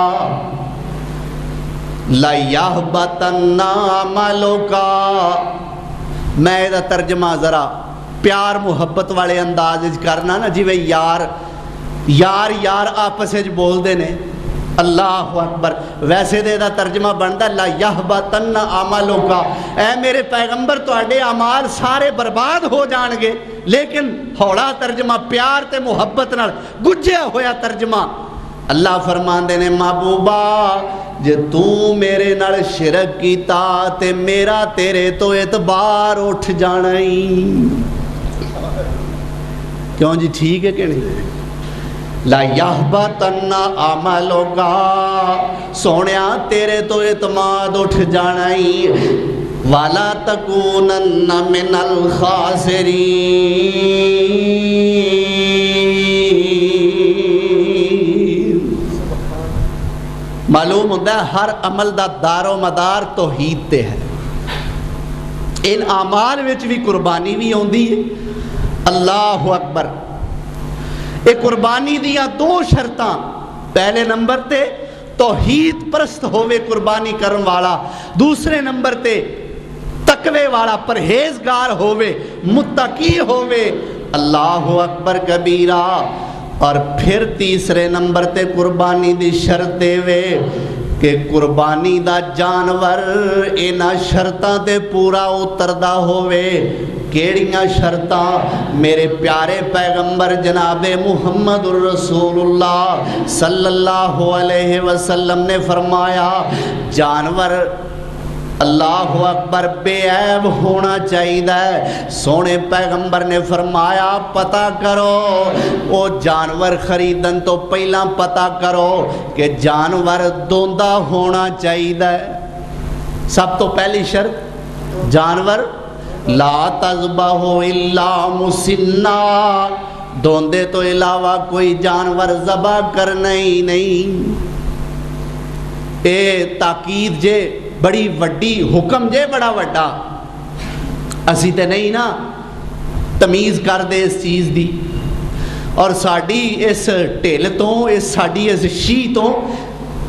لَيَحْبَطَنَّ عَمَلُكَ۔ میں یہ ترجمہ ذرا پیار محبت والے انداز کرنا نا، جی وے یار آپس بول دے نے، اللہ اکبر. ویسے دے دا ترجمہ بنتا لا یحبطن اعمالک، اے میرے پیغمبر تواڈے اعمال سارے برباد ہو جان گے. لیکن ہولا ترجمہ پیار تے محبت نال گجیا ہویا ترجمہ. اللہ فرماندے نے محبوبا جے تو میرے نال شرک کیتا تے میرا تیرے تو اعتبار اٹھ جانا ہی. کیوں جی ٹھیک ہے کہ نہیں؟ لا یحبطن اعمالک، سونیا تیرے تو اعتماد اٹھ جانا ہی. وَلَا تَكُونَنَّ مِنَ الْخَاسِرِينَ. معلوم ہوتا ہے ہر عمل دا دار و مدار توحید تے ہے. ان اعمال وچ بھی قربانی بھی ہوندی ہے. اللہ اکبر. ایک قربانی دیا دو شرطاں. پہلے نمبر تے توحید پرست ہووے قربانی کرن والا، دوسرے نمبر تے تقوی والا پرہیزگار ہووے، متقی ہووے. اللہ اکبر کبیرہ. اور پھر تیسرے نمبر تے قربانی دی شرط دے وے کہ قربانی دا جانور اینا شرطاں تے پورا اتردا ہووے. کیڑیاں شرطاں؟ میرے پیارے پیغمبر جناب محمد الرسول اللہ صلی اللہ علیہ وسلم نے فرمایا جانور اللہ اکبر بے عیب ہونا چاہیے. سونے پیغمبر نے فرمایا پتہ کرو وہ جانور خریدن تو پہلا پتہ کرو کہ جانور دوندا ہونا چاہیے. سب تو پہلی شرط جانور لا تذبحوا الا مسنا، دوندے تو علاوہ کوئی جانور ذبح کرنا ہی نہیں. اے تاکید جے بڑی وڈی حکم جے بڑا وڈا. اسی تے نہیں نا تمیز کر دے اس چیز دی. اور ساڑی اس ٹھل تو اس ساڑی اس شی تو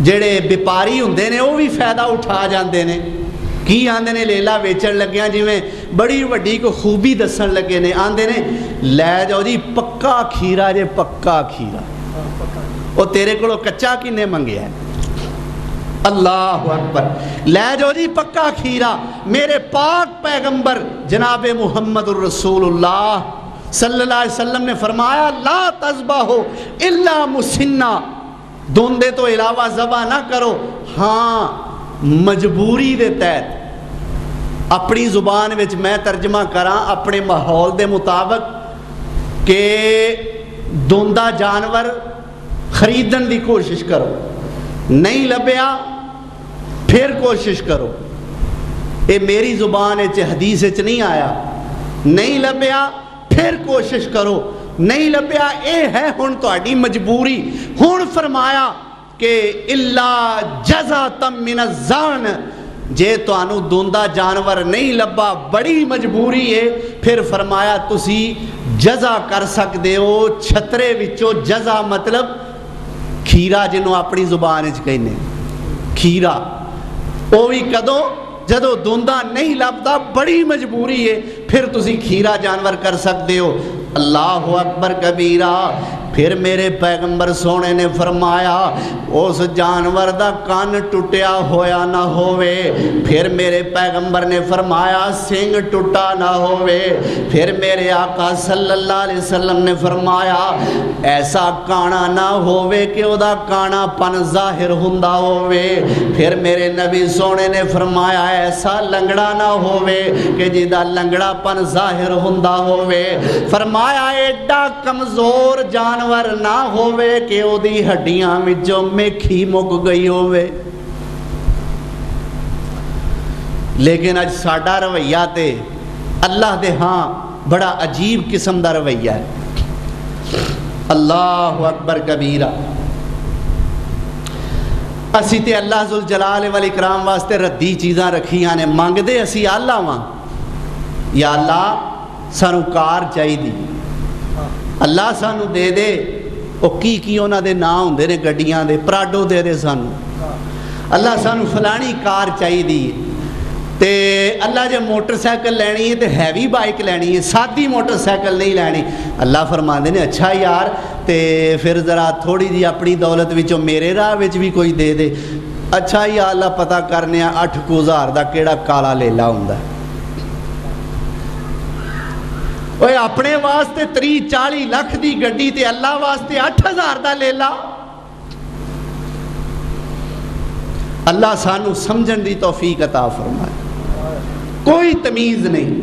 جڑے بیپاری ہوندے نے وہ بھی فائدہ اٹھا جاندے نے. کی آندے نے لیلا ویچن لگیاں جی میں بڑی وڈی کو خوبی دسن لگے نے. آندے نے لے جاؤ جی پکا کھیرا جے پکا کھیرا. وہ تیرے کو کچا کنے منگیا ہے؟ اللہ اکبر. لے جاؤ جی پکا کھیرا. میرے پاک پیغمبر جناب محمد الرسول اللہ صلی اللہ علیہ وسلم نے فرمایا لا تذبحوا الا مسنا، دوندے تو علاوہ ذبح نہ کرو. ہاں مجبوری دے تحت اپنی زبان وچ میں ترجمہ کراں اپنے ماحول دے مطابق کہ دوندا جانور خریدن دی کوشش کرو. نہیں لبیا پھر کوشش کرو. اے میری زبان وچ حدیث وچ نہیں آیا. نہیں لبیا پھر کوشش کرو. نہیں لبیا اے ہے ہن تہاڈی مجبوری. ہن فرمایا کہ اللہ جزاتم من الزان، جے توانو دوندا جانور نہیں لبا بڑی مجبوری ہے پھر فرمایا تسی جزا کر سکتے ہو چھترے وچوں. جزا مطلب کھیرا جنوں اپنی زبان وچ کہنے کھیرا. وہ بھی کدوں جدو دوندا نہیں لبدا بڑی مجبوری ہے پھر تسی کھیرا جانور کر سکتے ہو. اللہ اکبر کبیرہ. پھر میرے پیغمبر سونے نے فرمایا اس جانور دا کان ٹوٹیا ہویا نہ ہووے. پھر میرے پیغمبر نے فرمایا سنگ ٹوٹا نہ ہووے. پھر میرے آقا صلی اللہ علیہ وسلم نے فرمایا ایسا کانا نہ ہووے کہ او دا کانا پن ظاہر ہوندا ہووے. پھر میرے نبی سونے نے فرمایا ایسا لنگڑا نہ ہووے کہ جدا لنگڑا پن ظاہر ہوندا ہووے. فرمایا ایڈا کمزور جانور نہ ہووے کہ او دی ہڈیاں وچوں میکھی مک گئی ہووے. لیکن اج ساڈا رویہ تے اللہ دے ہاں بڑا عجیب قسم دا رویہ ہے. اللہ اکبر کبیرہ. اسی تے اللہ ذوالجلال والاکرام واسطے ردی چیزاں رکھیاں نے. مانگ دے اسی اللہ واں یا اللہ سانو کار چاہی دی. اللہ سانو دے دے او کی انہاں دے نام ہوندے نے گڈیاں دے پراڈو دے دے سانو. اللہ سانو فلانی کار چاہی دی. تے اللہ جے موٹر سائیکل لینی ہے تے ہیوی بائک لینی ہے, سادی موٹر سائیکل نہیں لینی. اللہ فرماندے نے اچھا یار تے پھر ذرا تھوڑی جی اپنی دولت وچوں میرے راہ وچ بھی کوئی دے دے. اچھا یا اللہ پتہ کرنے 8,000 دا کیڑا کالا لیلا ہوندا ہے. اوے اپنے واسطے 30-40 لاکھ دی گڈی تے اللہ واسطے 8,000 دا لیلا. اللہ سانو سمجھن دی توفیق عطا فرمائے. کوئی تمیز نہیں,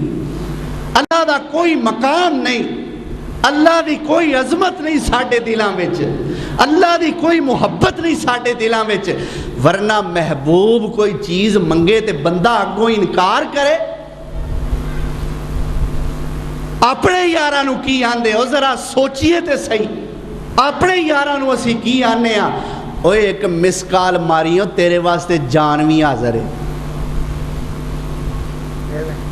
اللہ دا کوئی مقام نہیں, اللہ دی کوئی عظمت نہیں ساڈے دلاں وچ, اللہ دی کوئی محبت نہیں ساڈے دلاں وچ. ورنہ محبوب کوئی چیز منگے تے بندہ اگوں انکار کرے. اپنے یاراں نو کی آندے ہو ذرا سوچیے تے صحیح. اپنے یاراں نو اسی کی آنے ہاں, اوے ایک مس کال ماریو تیرے واسطے جان بھی حاضر ہے.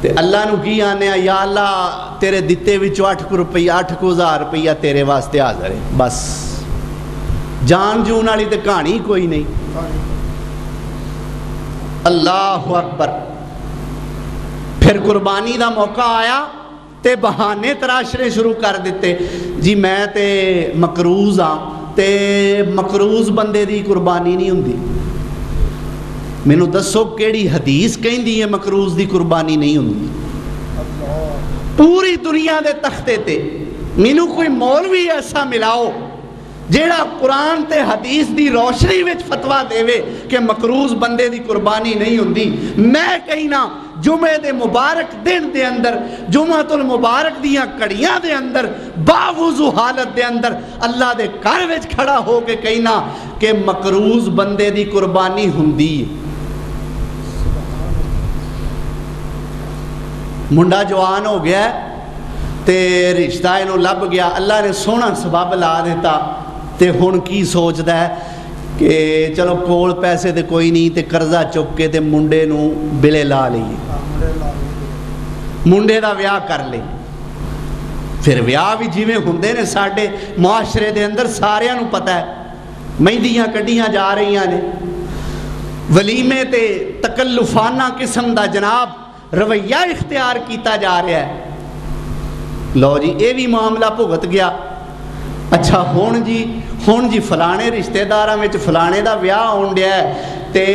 تے اللہ نو کی آنے ہاں یا اللہ تیرے دتے وچوں 8,000 روپیہ تیرے واسطے حاضر ہے. بس جان جون والی تے کہانی کوئی نہیں. اللہ اکبر. پھر قربانی دا موقع آیا تے بہانے تراشنے شروع کر دیتے. جی میں تے مقروض ہاں تے مقروض بندے دی قربانی نہیں ہوندی. مینوں دسو کیڑی حدیث کہندی ہے مقروض دی قربانی نہیں ہوندی؟ پوری دنیا دے تختے تے مینوں کوئی مولوی ایسا ملاؤ جیڑا قرآن تے حدیث دی روشنی وچ فتویٰ دے کہ مقروض بندے دی قربانی نہیں ہوندی. میں کہنا جمعے دے مبارک دن دے اندر, جمعۃ المبارک دیاں کڑیاں دے اندر, باوضو حالت دے اندر اللہ دے گھر وچ کھڑا ہو کے کہنا کہ مقروض بندے دی قربانی ہوندی. منڈا جوان ہو گیا تے رشتہ انہوں لب گیا, اللہ نے سونا سبب لا دیتا تے ہن کی سوچدا ہے کہ چلو کول پیسے تے کوئی نہیں تے قرضہ چک کے تے منڈے نو بلے لا لئیے, منڈے دا ویاہ کر لے. پھر ویاہ بھی جیویں ہوندے نے ساڈے معاشرے دے اندر ساریاں نو پتہ ہے, مہندیاں کڈیاں جا رہیاں نے, ولیمے تے تکلفانہ قسم دا جناب رویہ اختیار کیتا جا رہا ہے. لو جی اے بھی معاملہ بھگت گیا. اچھا ہون جی فلانے رشتہ داراں وچ فلانے دا ویاہ ہون ڈیا ہے تے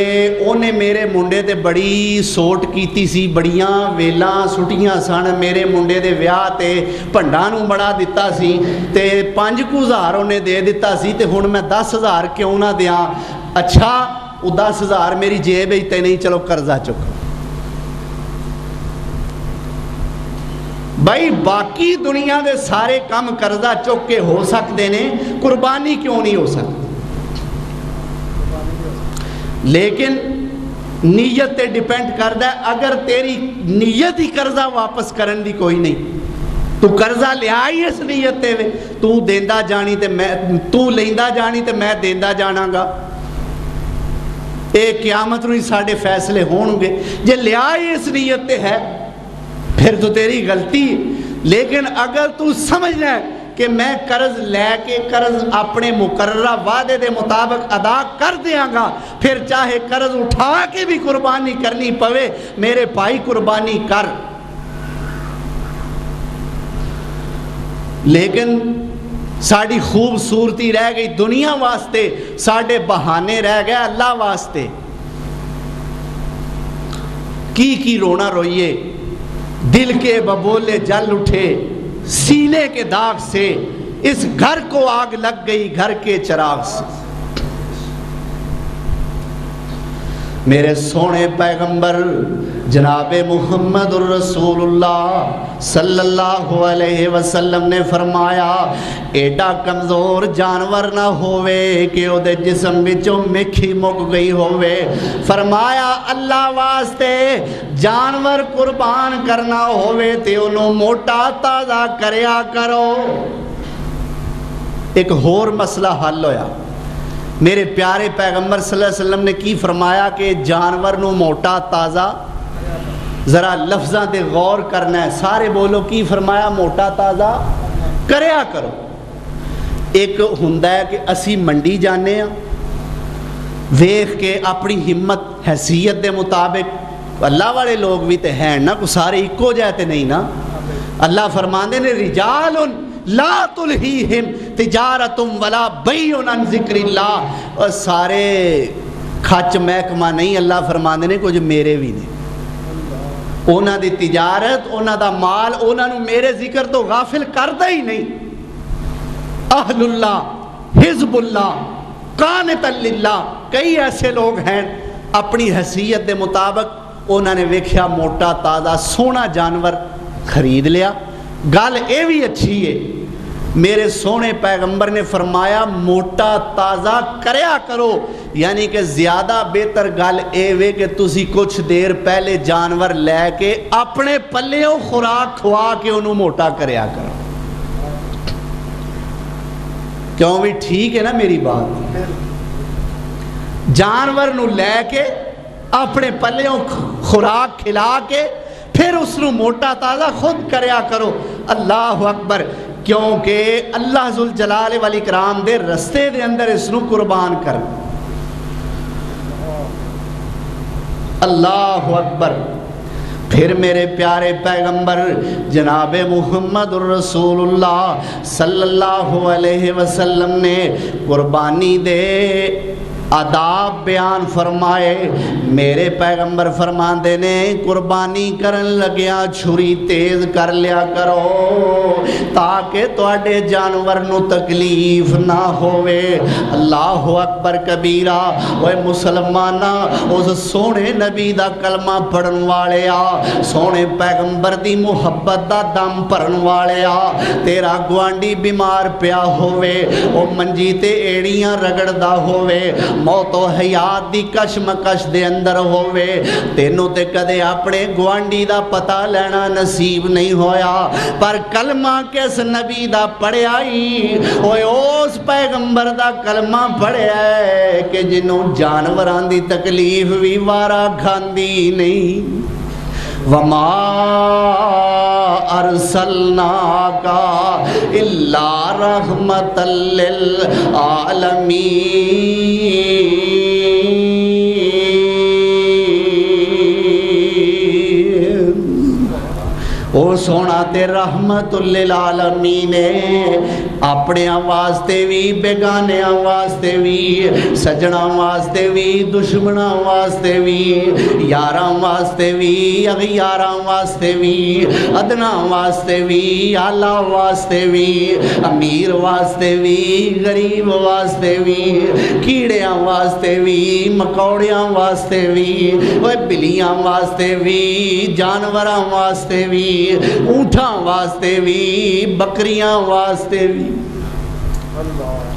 اونے میرے منڈے تے بڑی سوٹ کیتی سی, بڑیاں ویلاں سٹیاں سن میرے منڈے دے ویاہ تے, بھنڈاں نو بڑا دتا سی تے 5,000 اونے دے دتا سی تے ہن میں 10,000 کیوں نہ دیاں. اچھا وہ 10,000 میری جیب وچ تے نہیں, چلو قرضہ چک. بھائی باقی دنیا دے سارے کام قرضہ چک کے ہو سکتے نے, قربانی کیوں نہیں ہو سکتی؟ لیکن نیت تے ڈیپینڈ کردا ہے. اگر تیری نیت ہی قرضہ واپس کرن دی کوئی نہیں, تو قرضہ لیا ہی اس نیت تے وے, تو دیندا جانی تے میں, تو لیندا جانی تے میں دیندا جانا گا, اے قیامت نوں ہی ساڈے فیصلے ہون گے. جے لیا ہی اس نیت تے ہے پھر تو تیری غلطی. لیکن اگر تو سمجھنا ہے کہ میں قرض لے کے قرض اپنے مقررہ وعدے دے مطابق ادا کر دیاں گا, پھر چاہے قرض اٹھا کے بھی قربانی کرنی پوے, میرے بھائی قربانی کر. لیکن ساڑی خوبصورتی رہ گئی دنیا واسطے, ساڑے بہانے رہ گئے اللہ واسطے. کی رونا روئیے, دل کے ببولے جل اٹھے سینے کے داغ سے, اس گھر کو آگ لگ گئی گھر کے چراغ سے. میرے سونے پیغمبر جناب محمد الرسول اللہ صلی اللہ علیہ وسلم نے فرمایا ایڈا کمزور جانور نہ ہوئے کہ او دے جسم وچوں مکھی مک گئی ہوئے. فرمایا اللہ واسطے جانور قربان کرنا ہوئے تے انہوں موٹا تازہ کریا کرو. ایک اور مسئلہ حل ہویا. میرے پیارے پیغمبر صلی اللہ علیہ وسلم نے کی فرمایا کہ جانور نو موٹا تازہ, ذرا لفظاں تے غور کرنا ہے, سارے بولو کی فرمایا, موٹا تازہ کریا کرو. ایک ہوندا ہے کہ اسی منڈی جانے ہیں, ویکھ کے اپنی ہمت حیثیت دے مطابق, اللہ والے لوگ بھی تے ہیں نا, کو سارے اکو جاتے نہیں نا. اللہ فرماندے نے رجال لا تلہیہم تجارتم ولا بیع عن ذکر اللہ. اور سارے کھچ محکمہ نہیں، اللہ فرماندے نے کچھ میرے بھی نے. انہاں دی تجارت، انہاں دا مال، انہاں نو میرے ذکر تو غافل کردا ہی نہیں. اہل اللہ، حزب اللہ، قانت للہ. کئی ایسے لوگ ہیں اپنی حیثیت دے مطابق انہوں نے ویکھیا موٹا تازہ سونا جانور خرید لیا. گل اے بھی اچھی ہے، میرے سونے پیغمبر نے فرمایا موٹا تازہ کریا کرو، یعنی کہ زیادہ بہتر گل اے وے کہ تسی کچھ دیر پہلے جانور لے کے اپنے پلیوں خوراک کھوا کے انہوں موٹا کریا کرو. کیوں بھی ٹھیک ہے نا میری بات؟ جانور نو لے کے اپنے پلیوں خوراک کھلا کے پھر اس نو موٹا تازہ خود کریا کرو. اللہ اکبر. کیونکہ اللہ ذوالجلال والاکرام دے رستے دے اندر اس نو قربان کر. اللہ اکبر. پھر میرے پیارے پیغمبر جناب محمد الرسول اللہ صلی اللہ علیہ وسلم نے قربانی دے آداب بیان فرمائے. میرے پیغمبر فرماندے نے قربانی کرن لگیا چھری تیز کر لیا کرو تاکہ تواڈے جانور نو تکلیف نہ ہوئے. اللہ اکبر کبیرہ. اوے مسلمانہ، اس سونے نبی دا کلمہ پڑھن والے آ، سونے پیغمبر دی محبت دا دم پڑھن والے آ، تیرا گوانڈی بیمار پیا ہوئے، او منجی تے ایڑیاں رگڑدا ہوئے، موت و حیات دی کشمکش دے اندر ہوئے، تینوں تے کدے اپنے گوانڈی دا پتہ لینا نصیب نہیں ہویا، پر کلمہ کس نبی دا پڑھیا ہی، اوے اس پیغمبر دا کلمہ پڑھیا ہے کہ جنہوں جانوران دی تکلیف بھی وارا کھاندی نہیں. وما ارسلناک الا رحمۃ للعالمین. او سونا تے رحمت للعالمین اپنے واسطے بھی، بیگانے واسطے بھی، سجنا واسطے بھی، دشمنا واسطے بھی، یاراں واسطے بھی، اغیاراں واسطے بھی، ادنا واسطے بھی، آلہ واسطے بھی، امیر واسطے بھی، غریب واسطے بھی، کیڑیاں واسطے بھی، مکوڑیاں واسطے بھی، بلیاں واسطے بھی، جانوراں واسطے بھی، اونٹاں واسطے بھی، بکریاں واسطے بھی.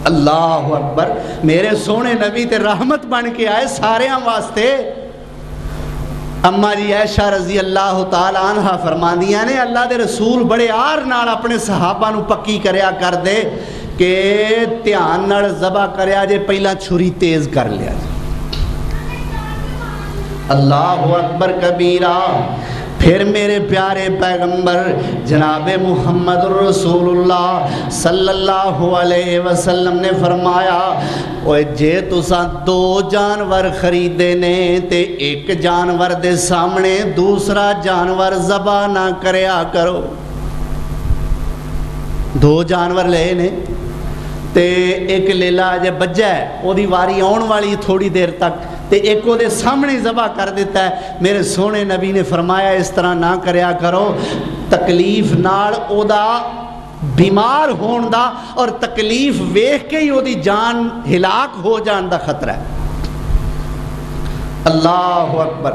اللہ اکبر. میرے سونے نبی تے رحمت بن کے آئے سارے واسطے. اما جی عائشہ رضی اللہ تعالیٰ عنہ فرماندیاں نے اللہ دے رسول بڑے آر نال اپنے صحابہ نو پکی کریا کر دے کہ دھیان نال ذبح کریا جے پہلا چھری تیز کر لیا. اللہ اکبر کبیرہ. پھر میرے پیارے پیغمبر جناب محمد الرسول اللہ صلی اللہ علیہ وسلم نے فرمایا اوے جے تساں دو جانور خریدے نے تے ایک جانور دے سامنے دوسرا جانور ذبح نہ کریا کرو. دو جانور لے نے تے ایک لیلا جے بجا ہے او دی واری آن والی تھوڑی دیر تک تے ایک او دے سامنے ذبح کر دیتا ہے. میرے سونے نبی نے فرمایا اس طرح نہ کریا کرو، تکلیف نال او دا بیمار ہون دا اور تکلیف ویکھ کے ہی او دی جان ہلاک ہو جان دا خطرہ ہے. اللہ اکبر.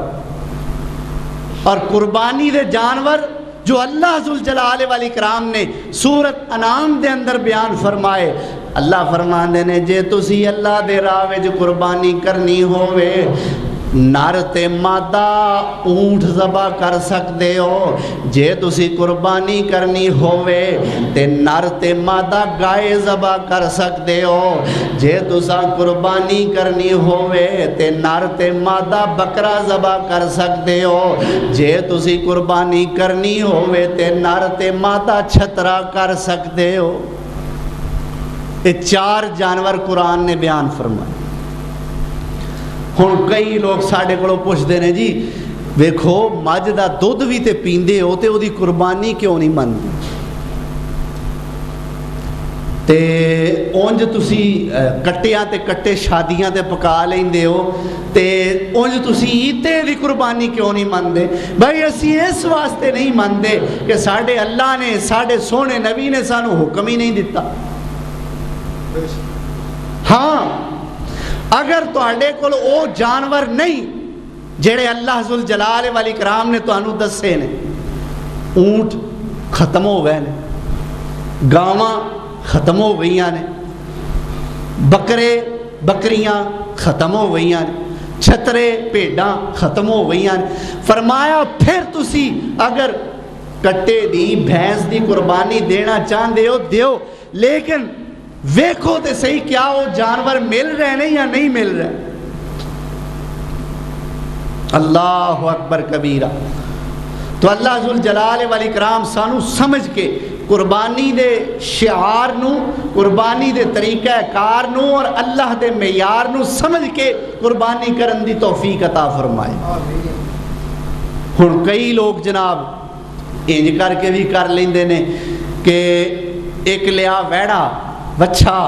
اور قربانی دے جانور جو اللہ ذوالجلال والاکرام نے سورت انعام دے اندر بیان فرمائے. اللہ فرماندے نے جے تسی اللہ دے راہ وچ قربانی کرنی ہووے نر تے مادہ اونٹ ذبح کر سکتے ہو. جے تسی قربانی کرنی ہووے تے نر تے مادہ گائے ذبح کر سکتے ہو. جے تساں قربانی کرنی ہووے تے نر تے مادہ بکرا ذبح کر سکتے ہو. جے تسی قربانی کرنی ہووے تے نر تے مادہ چھترا کر سکتے ہو. یہ چار جانور قرآن نے بیان فرمائے. ہن کئی لوگ ساڈے کولوں پوچھدے نے جی ویکھو مجھ دا دودھ بھی تے پیندے ہو تے او دی قربانی کیوں نہیں مندے؟ تے اونج تسی کٹیاں تے کٹے شادیاں تے پکا لیندے ہو تے اونج تسی عیدے دی قربانی کیوں نہیں مندے؟ بھائی اسی اس واسطے نہیں مندے کہ ساڈے اللہ نے ساڈے سونے نبی نے سانو حکم ہی نہیں دیتا۔ ہاں اگر تواڈے کول او جانور نہیں جڑے اللہ ذوالجلال والاکرام نے تانوں دسے نے، اونٹ ختم ہو گئے نے، گاواں ختم ہو گئی نے، بکرے بکریاں ختم ہو گئی نے، چھترے بھیڈاں ختم ہو گئی نے، فرمایا پھر تسی اگر کٹے دی بھینس دی قربانی دینا چاہتے ہو دیو، لیکن ویکھو تے صحیح کیا وہ جانور مل رہے ہیں یا نہیں مل رہے۔ اللہ اکبر کبیرہ۔ تو اللہ ذوالجلال والاکرام سانو سمجھ کے قربانی دے شعار نو، قربانی دے طریقہ کار نو اور اللہ دے معیار نو سمجھ کے قربانی کرن دی توفیق عطا فرمائے۔ ہن کئی لوگ جناب انج کر کے بھی کر لیندے نے کہ ایک لیا ویڑا وچھا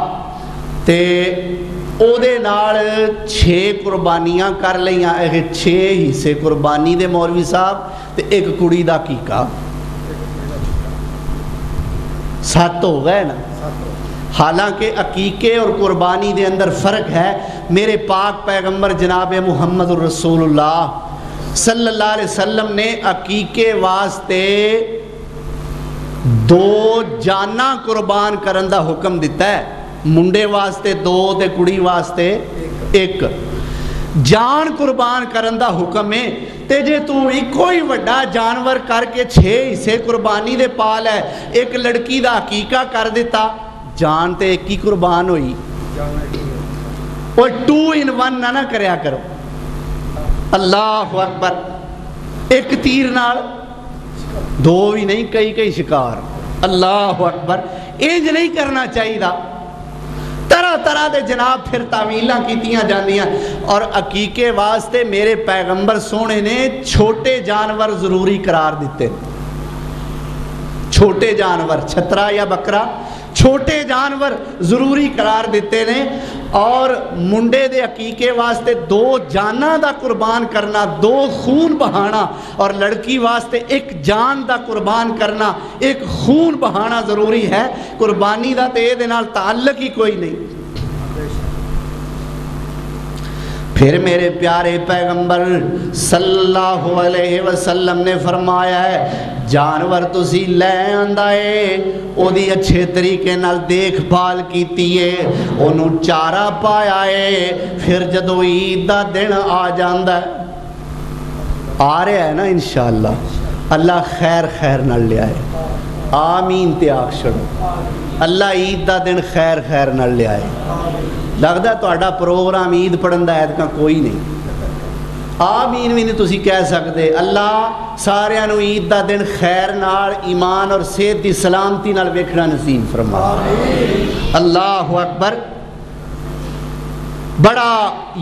تے او دے نال 6 قربانیاں کر لیاں، 6 حصے قربانی دے مولوی صاحب تے ایک کڑی دا عقیقہ، 7 ہو گئے نا۔ حالانکہ عقیقے اور قربانی دے اندر فرق ہے۔ میرے پاک پیغمبر جناب محمد الرسول اللہ صلی اللہ علیہ وسلم نے عقیقے واسطے 2 جاناں قربان کرن دا حکم دیتا ہے، منڈے واسطے 2 تے کڑی واسطے 1 جان قربان کرن دا حکم ہے۔ تے جے تو کوئی وڈا جانور کر کے 6 حصے قربانی دے پال ہے، ایک لڑکی دا عقیقہ کر دیتا، جان تے ایک ہی قربان ہوئی۔ اور 2 in 1 نہ کریا کرو۔ اللہ اکبر، ایک تیر نال 2 بھی نہیں، کئی شکار۔ اللہ اکبر، انج نہیں کرنا چاہیے۔ طرح طرح دے جناب پھر تعویلاں کیتیاں جاندیاں، اور عقیقے واسطے میرے پیغمبر سونے نے چھوٹے جانور ضروری قرار دیتے۔ چھوٹے جانور، چھترا یا بکرا، چھوٹے جانور ضروری قرار دیتے نے۔ اور منڈے دے عقیقے واسطے 2 جاناں دا قربان کرنا، 2 خون بہانا، اور لڑکی واسطے 1 جان دا قربان کرنا، 1 خون بہانا ضروری ہے۔ قربانی دا تے دے نال تعلق ہی کوئی نہیں۔ پھر میرے پیارے پیغمبر صلی اللہ علیہ وسلم نے فرمایا ہے جانور تسی لے آندا ہے، او دی اچھے طریقے نال دیکھ بھال کیتی ہے، انہوں چارہ پایا ہے، پھر جدو عید دا دن آ جاندا ہے، آ رہا ہے نا انشاءاللہ، اللہ خیر نال لے آئے، آمین تے آکھ چھڑو، اللہ عید دا دن خیر نال لے آئے۔ لگتا ہے تہاڈا پروگرام عید پڑھن دا ایتکاں کوئی نہیں، آمین بھی نہیں تسی کہہ سکتے۔ اللہ سارے نو عید دا دن خیر نال، ایمان اور صحت دی سلامتی نال ویکھنا نصیب فرما۔ اللہ اکبر۔ بڑا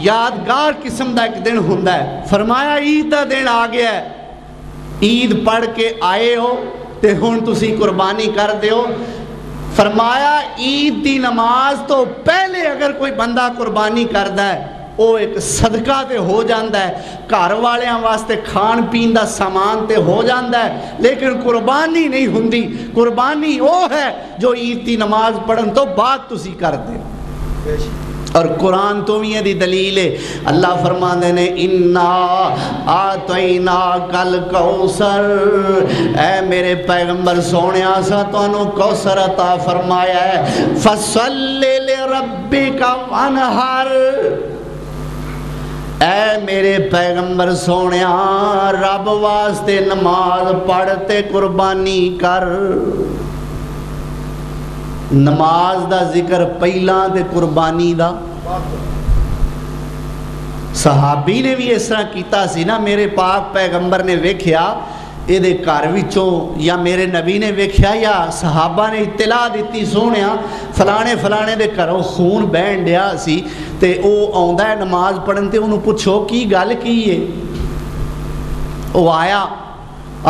یادگار قسم دا ایک دن ہوندا ہے۔ فرمایا عید دا دن آ گیا ہے، عید پڑھ کے آئے ہو تے ہن تسی قربانی کر دیو۔ فرمایا عید دی نماز تو پہلے اگر کوئی بندہ قربانی کردا ہے وہ ایک صدقہ تے ہو جاندہ ہے، گھر والیاں واسطے کھان پین دا سامان تے ہو جاندہ ہے، لیکن قربانی نہیں ہوندی۔ قربانی وہ ہے جو عید دی نماز پڑھن تو بعد تسی کر دے۔ اور قرآن تو بھی یہ دی دلیل ہے۔ اللہ فرماندے نے اِنَّا آتَيْنَاكَ الْكَوْثَرَ، اے میرے پیغمبر سونے آسا تو انہوں کوثر عطا فرمایا ہے، فَصَلِّ لِرَبِّكَ وَانْحَرْ، اے میرے پیغمبر سونے رب واسطے نماز پڑھتے قربانی کر۔ نماز دا ذکر پہلا تے قربانی دا۔ صحابی نے بھی اس طرح کیتا سی نا، میرے پاک پیغمبر نے ویکھیا اے دے گھر وچوں، یا میرے نبی نے ویکھیا یا صحابہ نے اطلاع دیتی سونیا فلانے دے گھروں خون بہن ڈیا سی، تے او آوندا ہے نماز پڑھن تے انہوں پوچھو کی گل کی ہے؟ او آیا،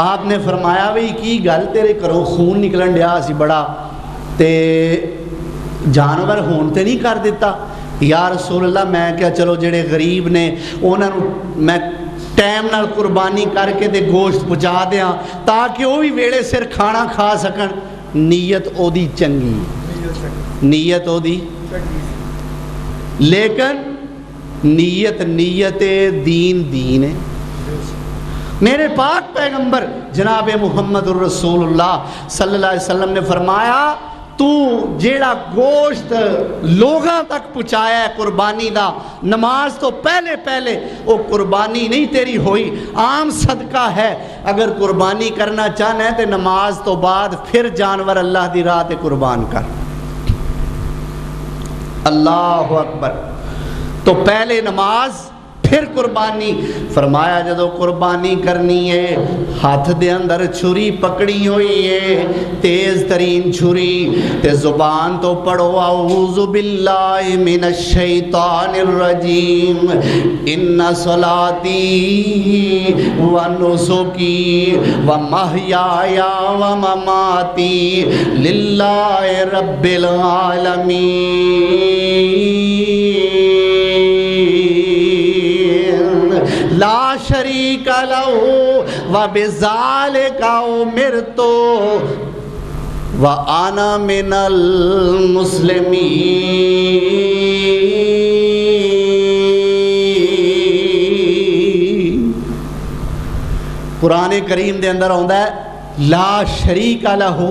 آپ نے فرمایا بھی کی گل تیرے گھروں خون نکلن ڈیا سی بڑا، تے جانور ہون تے نہیں کر دیتا؟ یا رسول اللہ میں کیا چلو جڑے غریب نے انہاں نوں میں ٹائم نال قربانی کر کے تے گوشت پہنچا دیاں تاکہ وہ بھی ویڑے سر کھانا کھا سکن۔ نیت او دی چنگی، نیت او دی، لیکن نیت دین دین ہے۔ میرے پاک پیغمبر جناب محمد الرسول اللہ صلی اللہ علیہ وسلم نے فرمایا تو جیڑا گوشت لوگاں تک پہنچایا ہے قربانی دا، نماز تو پہلے وہ قربانی نہیں تیری ہوئی، عام صدقہ ہے۔ اگر قربانی کرنا چاہنا ہے تو نماز تو بعد پھر جانور اللہ دی راہ تے قربان کر۔ اللہ اکبر۔ تو پہلے نماز پھر قربانی۔ فرمایا جدو قربانی کرنی ہے ہاتھ دے اندر چھری پکڑی ہوئی ہے، تیز ترین چھری، تے زبان تو پڑھو اعوذ باللہ من الشیطان الرجیم، ان صلاتی و نسکی و محیای و مماتی للہ رب العالمین لا شریک لہو وبذالک امرت وانا من المسلمین۔ قرآن کریم دے اندر آندا ہے لا شریک لہو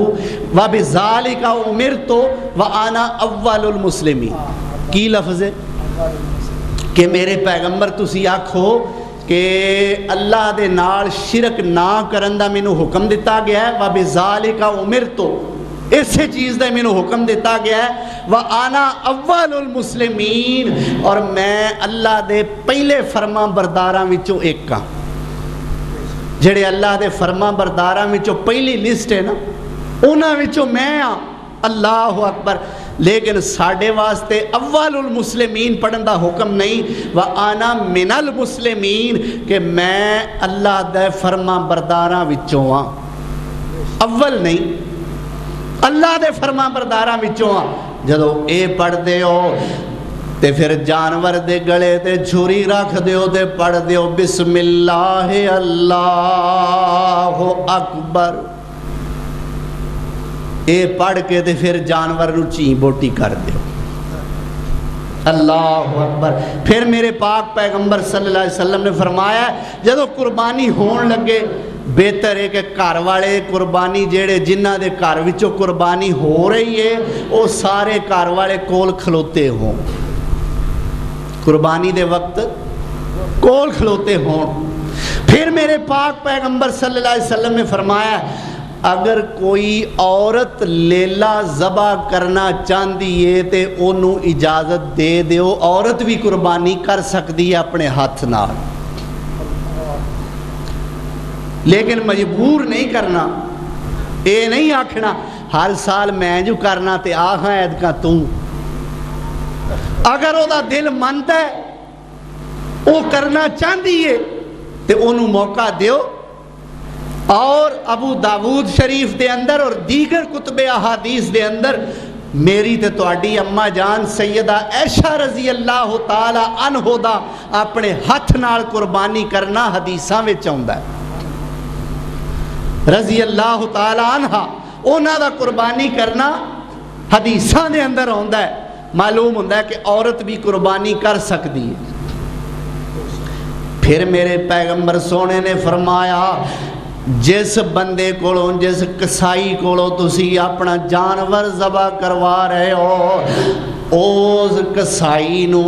وبذالک امرت وانا اول المسلمین۔ کی لفظ ہے کہ میرے پیغمبر تسی آکھو کہ اللہ دے نال شرک نہ کرن دا مینوں حکم دیتا گیا ہے، وَبِذَالِكَ أُمِرْتُ، اسی چیز دا مینوں حکم دیتا گیا ہے، وَأَنَا أَوَّلُ الْمُسْلِمِينَ، اور میں اللہ دے پہلے فرما برداراں وچوں ایک ہاں۔ جڑے اللہ دے فرما برداراں وچوں پہلی لسٹ ہے نا انہاں وچوں میں ہاں۔ اللہ اکبر۔ لیکن ساڑھے واسطے اول المسلمین پڑھن دا حکم نہیں، وَآنَا مِنَ الْمُسْلِمِین، کہ میں اللہ دے فرما برداراں وچوں ہاں، اول نہیں، اللہ دے فرما برداراں وچوں ہاں۔ جدو اے پڑھ دے ہو تے پھر جانور دے گلے تے چھری رکھ دیو تے پڑھ دیو بسم اللہ اللہ اکبر، اے پڑھ کے تے پھر جانور نو چین بوٹی کر دیو۔ اللہ اکبر۔ پھر میرے پاک پیغمبر صلی اللہ علیہ وسلم نے فرمایا جدو قربانی ہون لگے بہتر ہے کہ گھر والے قربانی جیڑے جنہ دے گھر وچوں قربانی ہو رہی ہے وہ سارے گھر والے کول کھلوتے ہوں، قربانی دے وقت کول کھلوتے ہوں۔ پھر میرے پاک پیغمبر صلی اللہ علیہ وسلم نے فرمایا اگر کوئی عورت لیلا ذبح کرنا چاہتی ہے تے انہوں اجازت دے دیو، عورت بھی قربانی کر سکتی ہے اپنے ہاتھ نال، لیکن مجبور نہیں کرنا، اے نہیں آکھنا ہر سال میں جو کرنا تے آہاں ایدکا توں۔ اگر وہ دا دل مند ہے وہ کرنا چاہتی ہے تے انہوں موقع دیو۔ اور ابو داود شریف دے اندر اور دیگر کتب احادیث دے اندر میری تے تواڈی اماں جان سیدہ عائشہ رضی اللہ تعالی عنہ دا اپنے ہاتھ نال قربانی کرنا حدیثاں وچ آوندا ہے، رضی اللہ تعالی عنہ انہاں دا قربانی کرنا حدیثاں دے اندر آوندا ہے۔ معلوم ہوندا ہے کہ عورت بھی قربانی کر سکتی ہے۔ پھر میرے پیغمبر سونے نے فرمایا جس بندے کولوں جس کسائی کولوں تسی اپنا جانور ذبح کروا رہے ہو اس کسائی نو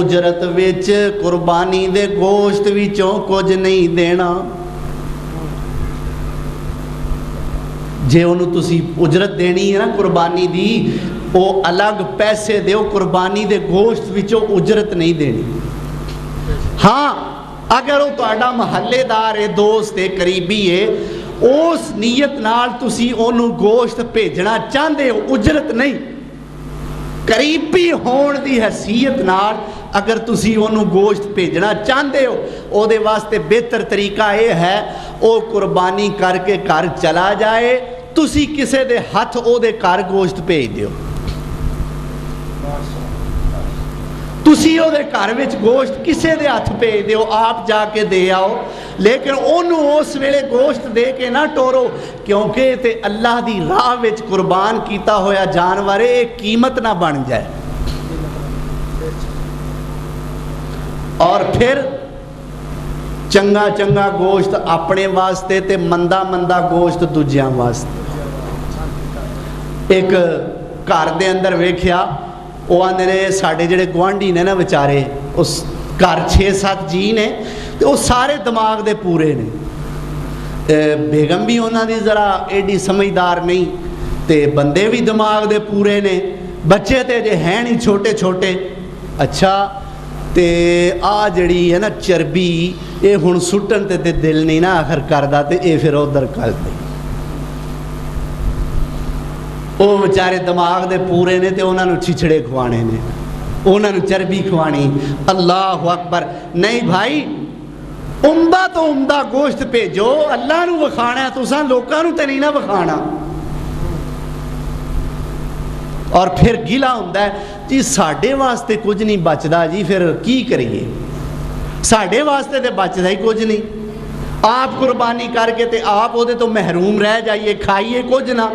اجرت وچ قربانی دے گوشت وچوں کچھ نہیں دینا۔ جے انہوں تسی اجرت دینی ہے نا قربانی دی او الگ پیسے دیو، قربانی دے گوشت وچوں اجرت نہیں دینی۔ ہاں اگر وہ تہاڈا محلے دار ہے، دوست ہے، قریبی ہے، اس نیت نال تسی انہوں گوشت بھیجنا چاہتے ہو، اجرت نہیں، قریبی ہون دی حیثیت نال اگر تسی انہوں گوشت بھیجنا چاہتے ہو او دے واسطے بہتر طریقہ یہ ہے او قربانی کر کے گھر چلا جائے، تسی کسے دے ہاتھ او دے گھر گوشت بھیج دیو۔ تسی او دے گھر وچ گوشت کسے دے ہاتھ بھیج دیو آپ جا کے دے آؤ لیکن انہوں اس ویلے گوشت دے کے نہ ٹورو کیونکہ تے اللہ دی راہ وچ قربان کیتا ہویا جانور ایک قیمت نہ بن جائے اور پھر چنگا چنگا گوشت اپنے واسطے تے مندہ مندہ گوشت دوجیاں واسطے ایک گھر دے اندر ویکھیا وہ آندے نے ساڑھے جڑے گوانڈی نے نا بچارے اس گھر 6-7 جی نے تے وہ سارے دماغ دے پورے نے بیگم بھی انہاں دی ذرا ایڈی سمجھدار نہیں تے بندے بھی دماغ دے پورے نے بچے تے جے ہیں نہیں چھوٹے چھوٹے اچھا تے آ جڑی ہے نا چربی اے ہن سٹن تے دل نہیں نا آخر کردا تے اے پھر ادھر کر دے وہ بچارے دماغ دے پورے نے تے انہاں نو چھچڑے کھوانے نے انہاں نو چربی کھوانی اللہ اکبر نہیں بھائی عمدہ تو عمدہ گوشت بھیجو اللہ نو وکھانا ہے تساں لوکاں نو تے نہیں نہ وکھانا اور پھر گلا ہوندا ہے جی ساڈے واسطے کچھ نہیں بچدا جی پھر کی کریے ساڈے واسطے تے بچدا ہی کچھ نہیں آپ قربانی کر کے تے آپ او دے تو محروم رہ جائیے کھائیے کچھ نہ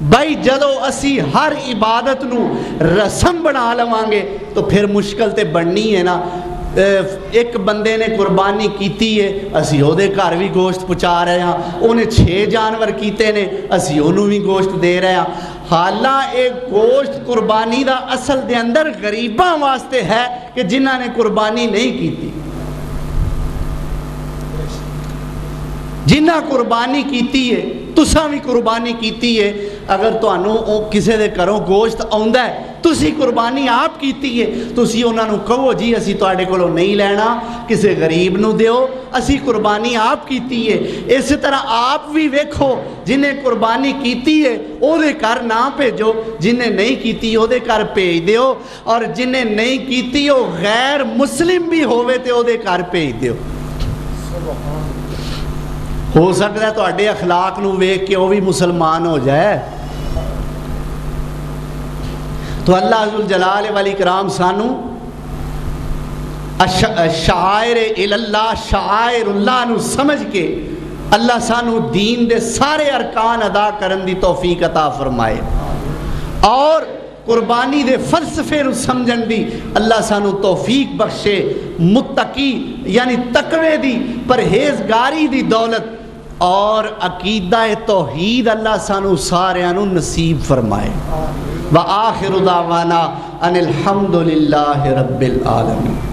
بھائی جدو اسی ہر عبادت نو رسم بنا لوانگے تو پھر مشکل تے بننی ہے نا ایک بندے نے قربانی کیتی ہے اسی او دے گھر بھی گوشت پہنچا رہے ہیں انہیں 6 جانور کیتے نے اسی انہوں بھی گوشت دے رہے ہیں حالانکہ ایک گوشت قربانی دا اصل دے اندر غریباں واسطے ہے کہ جنہاں نے قربانی نہیں کیتی جنہاں قربانی کیتی ہے تساں بھی قربانی کیتی ہے اگر تانوں کسے دے گھروں گوشت آوندا ہے تسی قربانی آپ کیتی ہے تسی انہاں نوں کہو جی اسی تواڈے کولوں نہیں لینا کسے غریب نوں دیو اسی قربانی آپ کیتی ہے اس طرح آپ بھی ویکھو جنہیں قربانی کیتی ہے او دے گھر نہ بھیجو جنہیں نہیں کیتی او دے گھر بھیج دیو اور جنہیں نہیں کیتی او غیر مسلم بھی ہووے تے او دے گھر بھیج دیو ہو سکتا ہے تواڈے اخلاق نو ویکھ کے وہ بھی مسلمان ہو جائے تو اللہ ذوالجلال والاکرام سانو شعائر اللہ شعائر اللہ نو سمجھ کے اللہ سانو دین دے سارے ارکان ادا کرن دی توفیق عطا فرمائے اور قربانی دے فلسفے نو سمجھن دی اللہ سانو توفیق بخشے متقی یعنی تقوی دی پرہیزگاری دی دولت اور عقیدہ توحید اللہ سانو ساریانو نصیب فرمائے وآخر دعوانا ان الحمدللہ رب العالمین